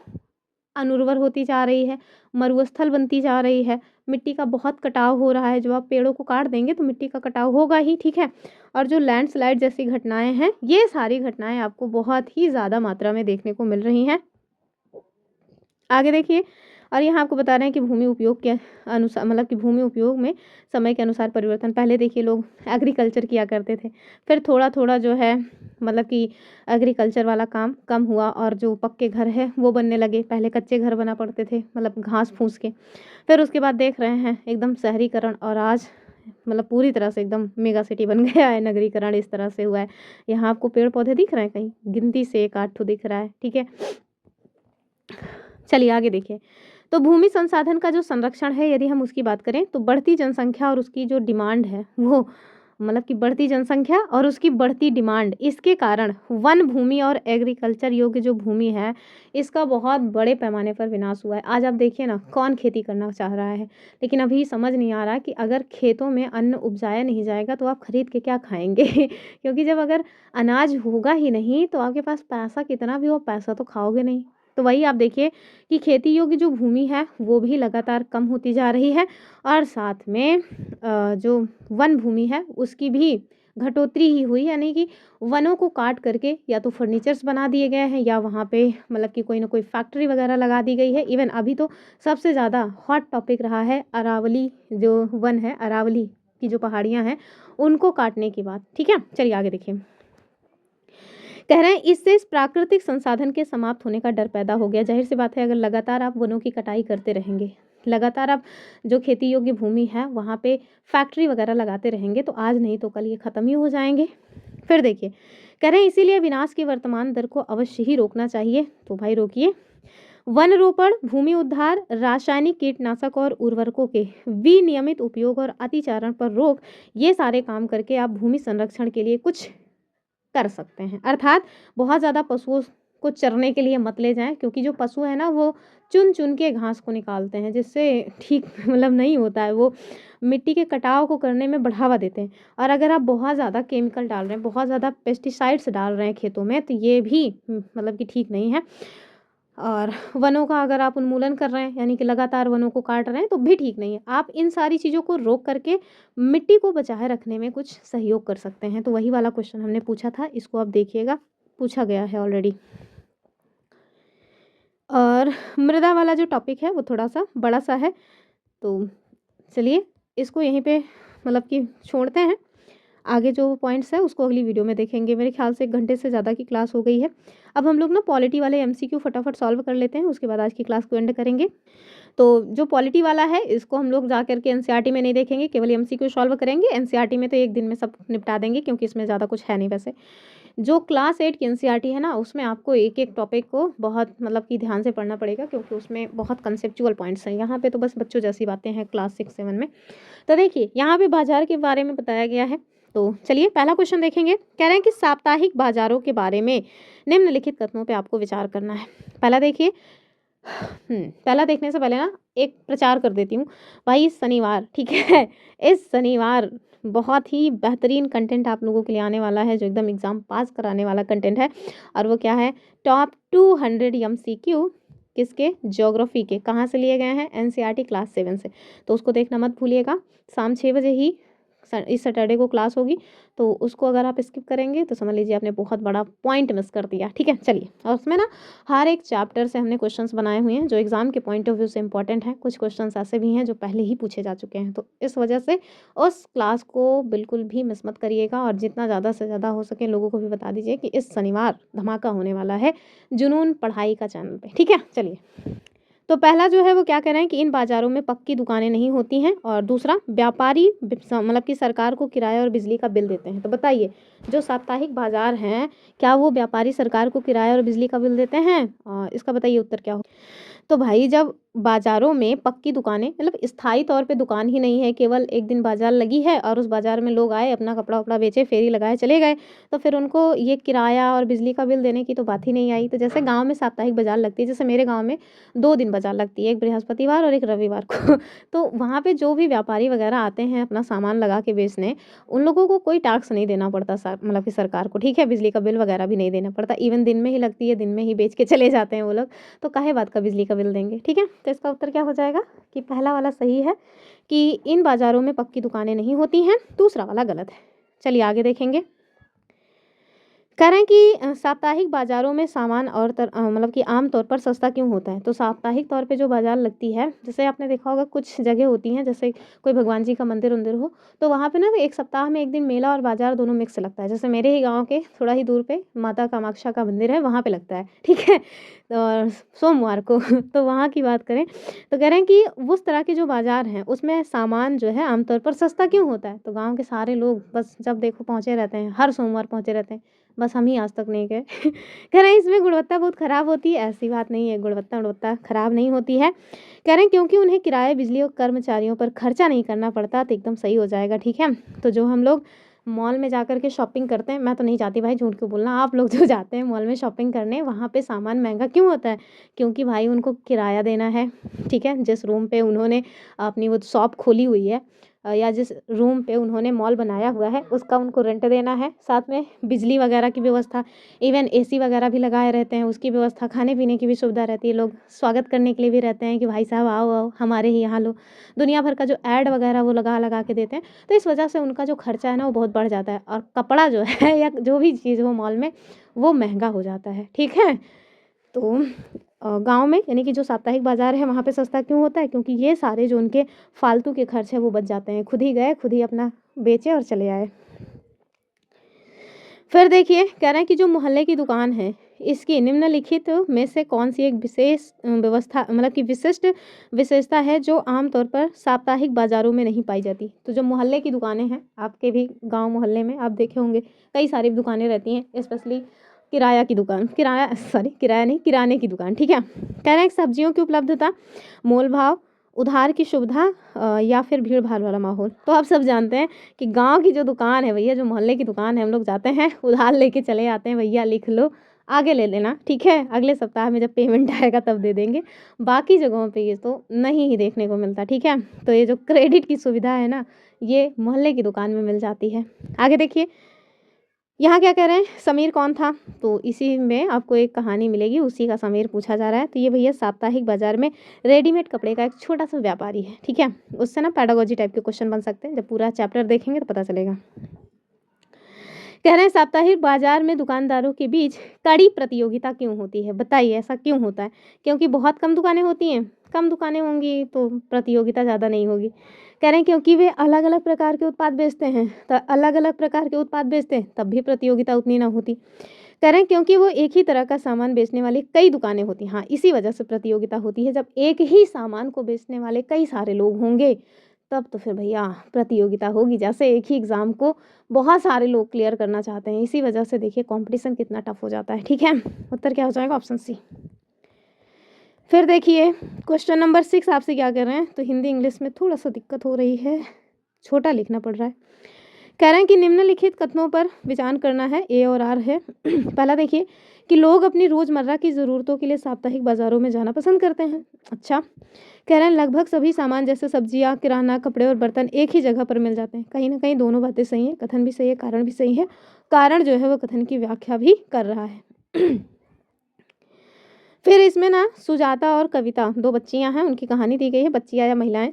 अनुर्वर होती जा रही है, मरुस्थल बनती जा रही है, मिट्टी का बहुत कटाव हो रहा है। जब आप पेड़ों को काट देंगे तो मिट्टी का कटाव होगा ही, ठीक है? और जो लैंडस्लाइड जैसी घटनाएँ हैं, ये सारी घटनाएँ आपको बहुत ही ज़्यादा मात्रा में देखने को मिल रही हैं। आगे देखिए, और यहाँ आपको बता रहे हैं कि भूमि उपयोग के अनुसार, मतलब कि भूमि उपयोग में समय के अनुसार परिवर्तन। पहले देखिए लोग एग्रीकल्चर किया करते थे, फिर थोड़ा-थोड़ा जो है मतलब कि एग्रीकल्चर वाला काम कम हुआ और जो पक्के घर है वो बनने लगे। पहले कच्चे घर बना पड़ते थे, मतलब घास-फूस के। फिर उसके बाद देख रहे हैं एकदम शहरीकरण, और आज मतलब पूरी तरह से एकदम मेगा सिटी बन गया है, नगरीकरण इस तरह से हुआ है। यहाँ आपको पेड़-पौधे दिख रहे हैं कहीं? गिनती से 1 आध ठो दिख रहा है, ठीक है? चलिए आगे देखिए। तो भूमि संसाधन का जो संरक्षण है, यदि हम उसकी बात करें तो बढ़ती जनसंख्या और उसकी जो डिमांड है वो, मतलब कि बढ़ती जनसंख्या और उसकी बढ़ती डिमांड, इसके कारण वन भूमि और एग्रीकल्चर योग्य जो भूमि है इसका बहुत बड़े पैमाने पर विनाश हुआ है। आज आप देखिए ना, कौन खेती करना चाह रहा है, लेकिन अभी समझ नहीं आ रहा कि अगर खेतों में अन्न उपजाया नहीं जाएगा तो आप खरीद के क्या खाएंगे क्योंकि जब अगर अनाज होगा ही नहीं तो आपके पास पैसा कितना भी हो, पैसा तो खाओगे नहीं। तो वही आप देखिए कि खेती योग्य जो भूमि है वो भी लगातार कम होती जा रही है, और साथ में जो वन भूमि है उसकी भी घटोतरी ही हुई, यानी कि वनों को काट करके या तो फर्नीचर्स बना दिए गए हैं या वहाँ पे मतलब कि कोई ना कोई फैक्ट्री वगैरह लगा दी गई है। इवन अभी तो सबसे ज़्यादा हॉट टॉपिक रहा है अरावली, जो वन है अरावली की जो पहाड़ियाँ हैं उनको काटने की बात, ठीक है? चलिए आगे देखिए। कह रहे हैं इससे इस प्राकृतिक संसाधन के समाप्त होने का डर पैदा हो गया। ज़ाहिर सी बात है, अगर लगातार आप वनों की कटाई करते रहेंगे, लगातार आप जो खेती योग्य भूमि है वहाँ पे फैक्ट्री वगैरह लगाते रहेंगे तो आज नहीं तो कल ये ख़त्म ही हो जाएंगे। फिर देखिए, कह रहे हैं इसीलिए विनाश की वर्तमान दर को अवश्य ही रोकना चाहिए। तो भाई रोकिए। वन रोपण, भूमि उद्धार, रासायनिक कीटनाशक और उर्वरकों के विनियमित उपयोग और अतिचारण पर रोक, ये सारे काम करके आप भूमि संरक्षण के लिए कुछ कर सकते हैं। अर्थात बहुत ज़्यादा पशुओं को चरने के लिए मत ले जाएँ, क्योंकि जो पशु है ना वो चुन-चुन के घास को निकालते हैं, जिससे ठीक मतलब नहीं होता है, वो मिट्टी के कटाव को करने में बढ़ावा देते हैं। और अगर आप बहुत ज़्यादा केमिकल डाल रहे हैं, बहुत ज़्यादा पेस्टिसाइड्स डाल रहे हैं खेतों में, तो ये भी मतलब कि ठीक नहीं है। और वनों का अगर आप उन्मूलन कर रहे हैं, यानी कि लगातार वनों को काट रहे हैं, तो भी ठीक नहीं है। आप इन सारी चीज़ों को रोक करके मिट्टी को बचाए रखने में कुछ सहयोग कर सकते हैं। तो वही वाला क्वेश्चन हमने पूछा था, इसको आप देखिएगा, पूछा गया है ऑलरेडी। और मृदा वाला जो टॉपिक है वो थोड़ा-सा बड़ा-सा है, तो चलिए इसको यहीं पे मतलब कि छोड़ते हैं। आगे जो पॉइंट्स है उसको अगली वीडियो में देखेंगे। मेरे ख्याल से 1 घंटे से ज़्यादा की क्लास हो गई है। अब हम लोग ना पॉलिटी वाले एमसीक्यू फटाफट सॉल्व कर लेते हैं, उसके बाद आज की क्लास को एंड करेंगे। तो जो पॉलिटी वाला है इसको हम लोग जा कर के एनसीईआरटी में नहीं देखेंगे, केवल एमसीक्यू सॉल्व करेंगे। एनसीईआरटी में तो 1 दिन में सब निपटा देंगे, क्योंकि इसमें ज़्यादा कुछ है नहीं वैसे। जो क्लास 8 की एनसीईआरटी है ना, उसमें आपको एक-एक टॉपिक को बहुत मतलब कि ध्यान से पढ़ना पड़ेगा, क्योंकि उसमें बहुत कंसेप्चुअल पॉइंट्स हैं। यहाँ पे तो बस बच्चों जैसी बातें हैं क्लास 6-7 में। तो देखिए यहाँ पे बाजार के बारे में बताया गया है। तो चलिए पहला क्वेश्चन देखेंगे। कह रहे हैं कि साप्ताहिक बाजारों के बारे में निम्नलिखित कथनों पे आपको विचार करना है। पहला देखिए, पहला देखने से पहले ना एक प्रचार कर देती हूँ। भाई इस शनिवार, ठीक है, इस शनिवार बहुत ही बेहतरीन कंटेंट आप लोगों के लिए आने वाला है, जो एकदम एग्ज़ाम पास कराने वाला कंटेंट है। और वो क्या है? टॉप 200 एमसीक्यू किसके? ज्योग्राफी के। कहाँ से लिए गए हैं? एनसीईआरटी क्लास 7 से। तो उसको देखना मत भूलिएगा। शाम 6 बजे ही इस सैटरडे को क्लास होगी, तो उसको अगर आप स्किप करेंगे तो समझ लीजिए आपने बहुत बड़ा पॉइंट मिस कर दिया, ठीक है? चलिए, और उसमें ना हर एक चैप्टर से हमने क्वेश्चंस बनाए हुए हैं जो एग्जाम के पॉइंट ऑफ व्यू से इंपॉर्टेंट हैं। कुछ क्वेश्चंस ऐसे भी हैं जो पहले ही पूछे जा चुके हैं, तो इस वजह से उस क्लास को बिल्कुल भी मिस मत करिएगा, और जितना ज़्यादा से ज़्यादा हो सके लोगों को भी बता दीजिए कि इस शनिवार धमाका होने वाला है जुनून पढ़ाई का चैनल पे, ठीक है? चलिए, तो पहला जो है वो क्या कह रहे हैं कि इन बाज़ारों में पक्की दुकानें नहीं होती हैं, और दूसरा व्यापारी मतलब कि सरकार को किराया और बिजली का बिल देते हैं। तो बताइए, जो साप्ताहिक बाज़ार हैं, क्या वो व्यापारी सरकार को किराया और बिजली का बिल देते हैं? इसका बताइए उत्तर क्या हो। तो भाई जब बाज़ारों में पक्की दुकानें, मतलब स्थायी तौर पे दुकान ही नहीं है, केवल एक दिन बाज़ार लगी है और उस बाज़ार में लोग आए, अपना कपड़ा-वपड़ा बेचे, फेरी लगाए, चले गए, तो फिर उनको ये किराया और बिजली का बिल देने की तो बात ही नहीं आई। तो जैसे गाँव में साप्ताहिक बाज़ार लगती है, जैसे मेरे गाँव में 2 दिन बाज़ार लगती है, एक बृहस्पतिवार और एक रविवार को। तो वहाँ पे जो भी व्यापारी वग़ैरह आते हैं अपना सामान लगा के बेचने, उन लोगों को कोई टैक्स नहीं देना पड़ता मतलब कि सरकार को, ठीक है? बिजली का बिल वग़ैरह भी नहीं देना पड़ता। इवन दिन में ही लगती है, दिन में ही बेच के चले जाते हैं वो लोग। तो काहे बात का बिजली का बिल देंगे, ठीक है? तो इसका उत्तर क्या हो जाएगा कि पहला वाला सही है कि इन बाज़ारों में पक्की दुकानें नहीं होती हैं, दूसरा वाला गलत है। चलिए आगे देखेंगे। कह रहे हैं कि साप्ताहिक बाज़ारों में सामान और मतलब कि आम तौर पर सस्ता क्यों होता है? तो साप्ताहिक तौर पे जो बाज़ार लगती है, जैसे आपने देखा होगा कुछ जगह होती हैं, जैसे कोई भगवान जी का मंदिर-वंदिर हो, तो वहाँ पे ना 1 सप्ताह में 1 दिन मेला और बाज़ार दोनों मिक्स लगता है। जैसे मेरे ही गाँव के थोड़ा ही दूर पे माता कामाक्षा का मंदिर है, वहाँ पे लगता है, ठीक है? और सोमवार को तो वहाँ की बात करें, तो कह रहे हैं कि उस तरह के जो बाज़ार हैं, उसमें सामान जो है आम तौर पर सस्ता क्यों होता है? तो गाँव के सारे लोग बस जब देखो पहुँचे रहते हैं, हर सोमवार पहुँचे रहते हैं। बस हम ही आज तक नहीं गए। कह रहे हैं इसमें गुणवत्ता बहुत ख़राब होती है, ऐसी बात नहीं है, गुणवत्ता ख़राब नहीं होती है। कह रहे हैं क्योंकि उन्हें किराए, बिजली और कर्मचारियों पर खर्चा नहीं करना पड़ता, तो एकदम सही हो जाएगा, ठीक है? तो जो हम लोग मॉल में जाकर के शॉपिंग करते हैं, मैं तो नहीं जाती भाई, झूठ क्यों बोलना, आप लोग जो जाते हैं मॉल में शॉपिंग करने, वहाँ पे सामान महँगा क्यों होता है? क्योंकि भाई उनको किराया देना है, ठीक है? जिस रूम पे उन्होंने अपनी वो शॉप खोली हुई है, या जिस रूम पे उन्होंने मॉल बनाया हुआ है, उसका उनको रेंट देना है, साथ में बिजली वगैरह की व्यवस्था, इवन एसी वगैरह भी लगाए रहते हैं, उसकी व्यवस्था, खाने-पीने की भी सुविधा रहती है, लोग स्वागत करने के लिए भी रहते हैं कि भाई साहब आओ, आओ हमारे ही यहाँ लो। दुनिया भर का जो ऐड वगैरह वो लगा-लगा के देते हैं, तो इस वजह से उनका जो खर्चा है ना वो बहुत बढ़ जाता है, और कपड़ा जो है या जो भी चीज़ हो मॉल में, वो महँगा हो जाता है, ठीक है? तो गाँव में यानी कि जो साप्ताहिक बाज़ार है वहाँ पे सस्ता क्यों होता है? क्योंकि ये सारे जो उनके फालतू के खर्च हैं वो बच जाते हैं। खुद ही गए, खुद ही अपना बेचे और चले आए। फिर देखिए कह रहे हैं कि जो मोहल्ले की दुकान है, इसकी निम्नलिखित में से कौन-सी एक विशेष व्यवस्था, मतलब कि विशिष्ट विशेषता है जो आम तौर पर साप्ताहिक बाज़ारों में नहीं पाई जाती? तो जो मोहल्ले की दुकानें हैं, आपके भी गाँव मोहल्ले में आप देखे होंगे कई सारी दुकानें रहती हैं, स्पेशली किराया की दुकान, किराया नहीं, किराने की दुकान, ठीक है? कह रहे हैं सब्जियों की उपलब्धता, मोल-भाव, उधार की सुविधा, या फिर भीड़-भाड़ वाला माहौल। तो आप सब जानते हैं कि गाँव की जो दुकान है भैया, जो मोहल्ले की दुकान है, हम लोग जाते हैं, उधार लेके चले आते हैं, भैया लिख लो, आगे ले लेना, ठीक है? अगले सप्ताह में जब पेमेंट आएगा तब दे देंगे। बाकी जगहों पे ये तो नहीं ही देखने को मिलता, ठीक है? तो ये जो क्रेडिट की सुविधा है ना, ये मोहल्ले की दुकान में मिल जाती है। आगे देखिए, यहाँ क्या कह रहे हैं, समीर कौन था? तो इसी में आपको एक कहानी मिलेगी, उसी का समीर पूछा जा रहा है। तो ये भैया साप्ताहिक बाज़ार में रेडीमेड कपड़े का एक छोटा-सा व्यापारी है, ठीक है? उससे ना पेडागोजी टाइप के क्वेश्चन बन सकते हैं, जब पूरा चैप्टर देखेंगे तो पता चलेगा। कह रहे हैं साप्ताहिक बाजार में दुकानदारों के बीच कड़ी प्रतियोगिता क्यों होती है? बताइए ऐसा क्यों होता है? क्योंकि बहुत कम दुकानें होती हैं, कम दुकानें होंगी तो प्रतियोगिता ज़्यादा नहीं होगी। कह रहे हैं क्योंकि वे अलग-अलग प्रकार के उत्पाद बेचते हैं, तो अलग-अलग प्रकार के उत्पाद बेचते हैं तब भी प्रतियोगिता उतनी ना होती। कह रहे हैं क्योंकि वो एक ही तरह का सामान बेचने वाली कई दुकानें होती हैं। हाँ, इसी वजह से प्रतियोगिता होती है, जब एक ही सामान को बेचने वाले कई सारे लोग होंगे, तब तो फिर भैया प्रतियोगिता होगी। जैसे एक ही एग्ज़ाम को बहुत सारे लोग क्लियर करना चाहते हैं, इसी वजह से देखिए कॉम्पिटिशन कितना टफ हो जाता है, ठीक है? उत्तर क्या हो जाएगा? Option C. फिर देखिए क्वेश्चन नंबर 6 आपसे क्या कर रहे हैं, तो हिंदी इंग्लिश में थोड़ा सा दिक्कत हो रही है, छोटा लिखना पड़ रहा है। कह रहे हैं कि निम्नलिखित कथनों पर विचार करना है, ए और आर है। पहला देखिए कि लोग अपनी रोज़मर्रा की ज़रूरतों के लिए साप्ताहिक बाज़ारों में जाना पसंद करते हैं। अच्छा, कह रहे हैं लगभग सभी सामान जैसे सब्जियाँ, किराना, कपड़े और बर्तन एक ही जगह पर मिल जाते हैं। कहीं न कहीं दोनों बातें सही हैं, कथन भी सही है, कारण भी सही है। कारण जो है वो कथन की व्याख्या भी कर रहा है। फिर इसमें ना सुजाता और कविता 2 बच्चियाँ हैं, उनकी कहानी दी गई है, बच्चियाँ या महिलाएँ।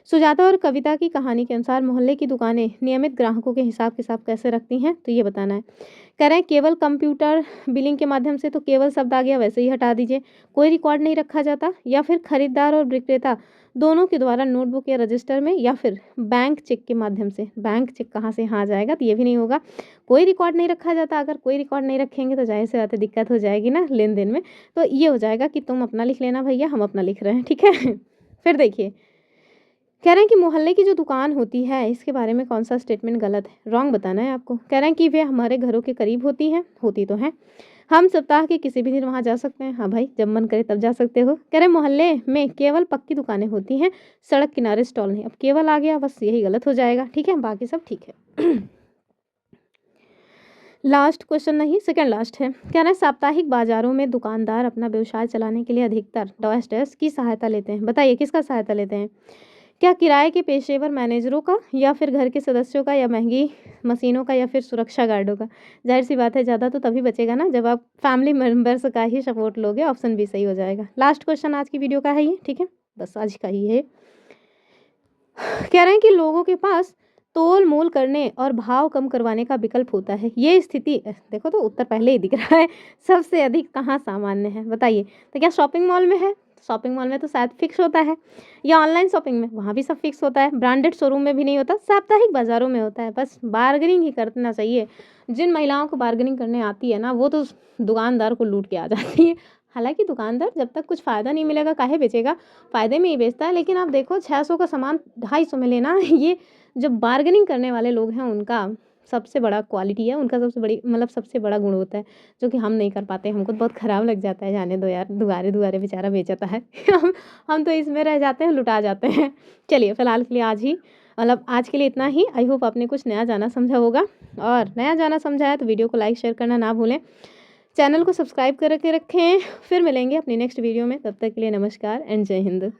सुजाता और कविता की कहानी के अनुसार मोहल्ले की दुकानें नियमित ग्राहकों के हिसाब-किताब कैसे रखती हैं, तो ये बताना है। कह रहे हैं केवल कंप्यूटर बिलिंग के माध्यम से, तो केवल शब्द आ गया वैसे ही हटा दीजिए। कोई रिकॉर्ड नहीं रखा जाता, या फिर खरीदार और विक्रेता दोनों के द्वारा नोटबुक या रजिस्टर में या फिर बैंक चेक के माध्यम से। बैंक चेक कहाँ से यहाँ जाएगा, तो ये भी नहीं होगा। कोई रिकॉर्ड नहीं रखा जाता, अगर कोई रिकॉर्ड नहीं रखेंगे तो जाहिर सी बात है दिक्कत हो जाएगी ना लेन देन में। तो ये हो जाएगा कि तुम अपना लिख लेना भैया, हम अपना लिख रहे हैं, ठीक है। फिर देखिए कह रहे हैं कि मोहल्ले की जो दुकान होती है इसके बारे में कौन सा स्टेटमेंट गलत है, रॉन्ग बताना है आपको। कह रहे हैं कि वे हमारे घरों के करीब होती हैं, होती तो हैं। हम सप्ताह के किसी भी दिन वहाँ जा सकते हैं। हाँ भाई, जब मन करे तब जा सकते हो। कह रहे हैं मोहल्ले में केवल पक्की दुकानें होती हैं, सड़क किनारे स्टॉल नहीं। अब केवल आ गया, बस यही गलत हो जाएगा, ठीक है, बाकी सब ठीक है। लास्ट क्वेश्चन नहीं, सेकंड लास्ट है। कह रहे हैं साप्ताहिक बाजारों में दुकानदार अपना व्यवसाय चलाने के लिए अधिकतर डैश डैश की सहायता लेते हैं। बताइए किसका सहायता लेते हैं? क्या किराए के पेशेवर मैनेजरों का, या फिर घर के सदस्यों का, या महंगी मशीनों का, या फिर सुरक्षा गार्डों का? जाहिर सी बात है ज़्यादा तो तभी बचेगा ना जब आप फैमिली मेम्बर्स का ही सपोर्ट लोगे। ऑप्शन बी सही हो जाएगा। लास्ट क्वेश्चन आज की वीडियो का है ये, ठीक है, बस आज का ही है। कह रहे हैं कि लोगों के पास तोल मोल करने और भाव कम करवाने का विकल्प होता है। ये स्थिति देखो तो उत्तर पहले ही दिख रहा है, सबसे अधिक कहाँ सामान्य है बताइए? तो क्या शॉपिंग मॉल में है? शॉपिंग मॉल में तो शायद फिक्स होता है, या ऑनलाइन शॉपिंग में, वहाँ भी सब फिक्स होता है। ब्रांडेड शोरूम में भी नहीं होता, साप्ताहिक बाज़ारों में होता है। बस बार्गेनिंग ही करना चाहिए। जिन महिलाओं को बार्गेनिंग करने आती है ना, वो तो दुकानदार को लूट के आ जाती है। हालांकि दुकानदार जब तक कुछ फ़ायदा नहीं मिलेगा काहे बेचेगा, फ़ायदे में ही बेचता है। लेकिन आप देखो 600 का सामान 250 में लेना, ये जो बार्गेनिंग करने वाले लोग हैं उनका सबसे बड़ा क्वालिटी है, उनका सबसे बड़ी मतलब सबसे बड़ा गुण होता है, जो कि हम नहीं कर पाते। हमको तो बहुत ख़राब लग जाता है, जाने दो यार, दुआरे दुआरे बेचारा बेचता है। हम तो इसमें रह जाते हैं, लुटा जाते हैं। चलिए फ़िलहाल के लिए आज ही मतलब आज के लिए इतना ही। आई होप आपने कुछ नया जाना समझा होगा, और नया जाना समझा है तो वीडियो को लाइक शेयर करना ना भूलें। चैनल को सब्सक्राइब करके रखें। फिर मिलेंगे अपनी नेक्स्ट वीडियो में, तब तक के लिए नमस्कार एंड जय हिंद।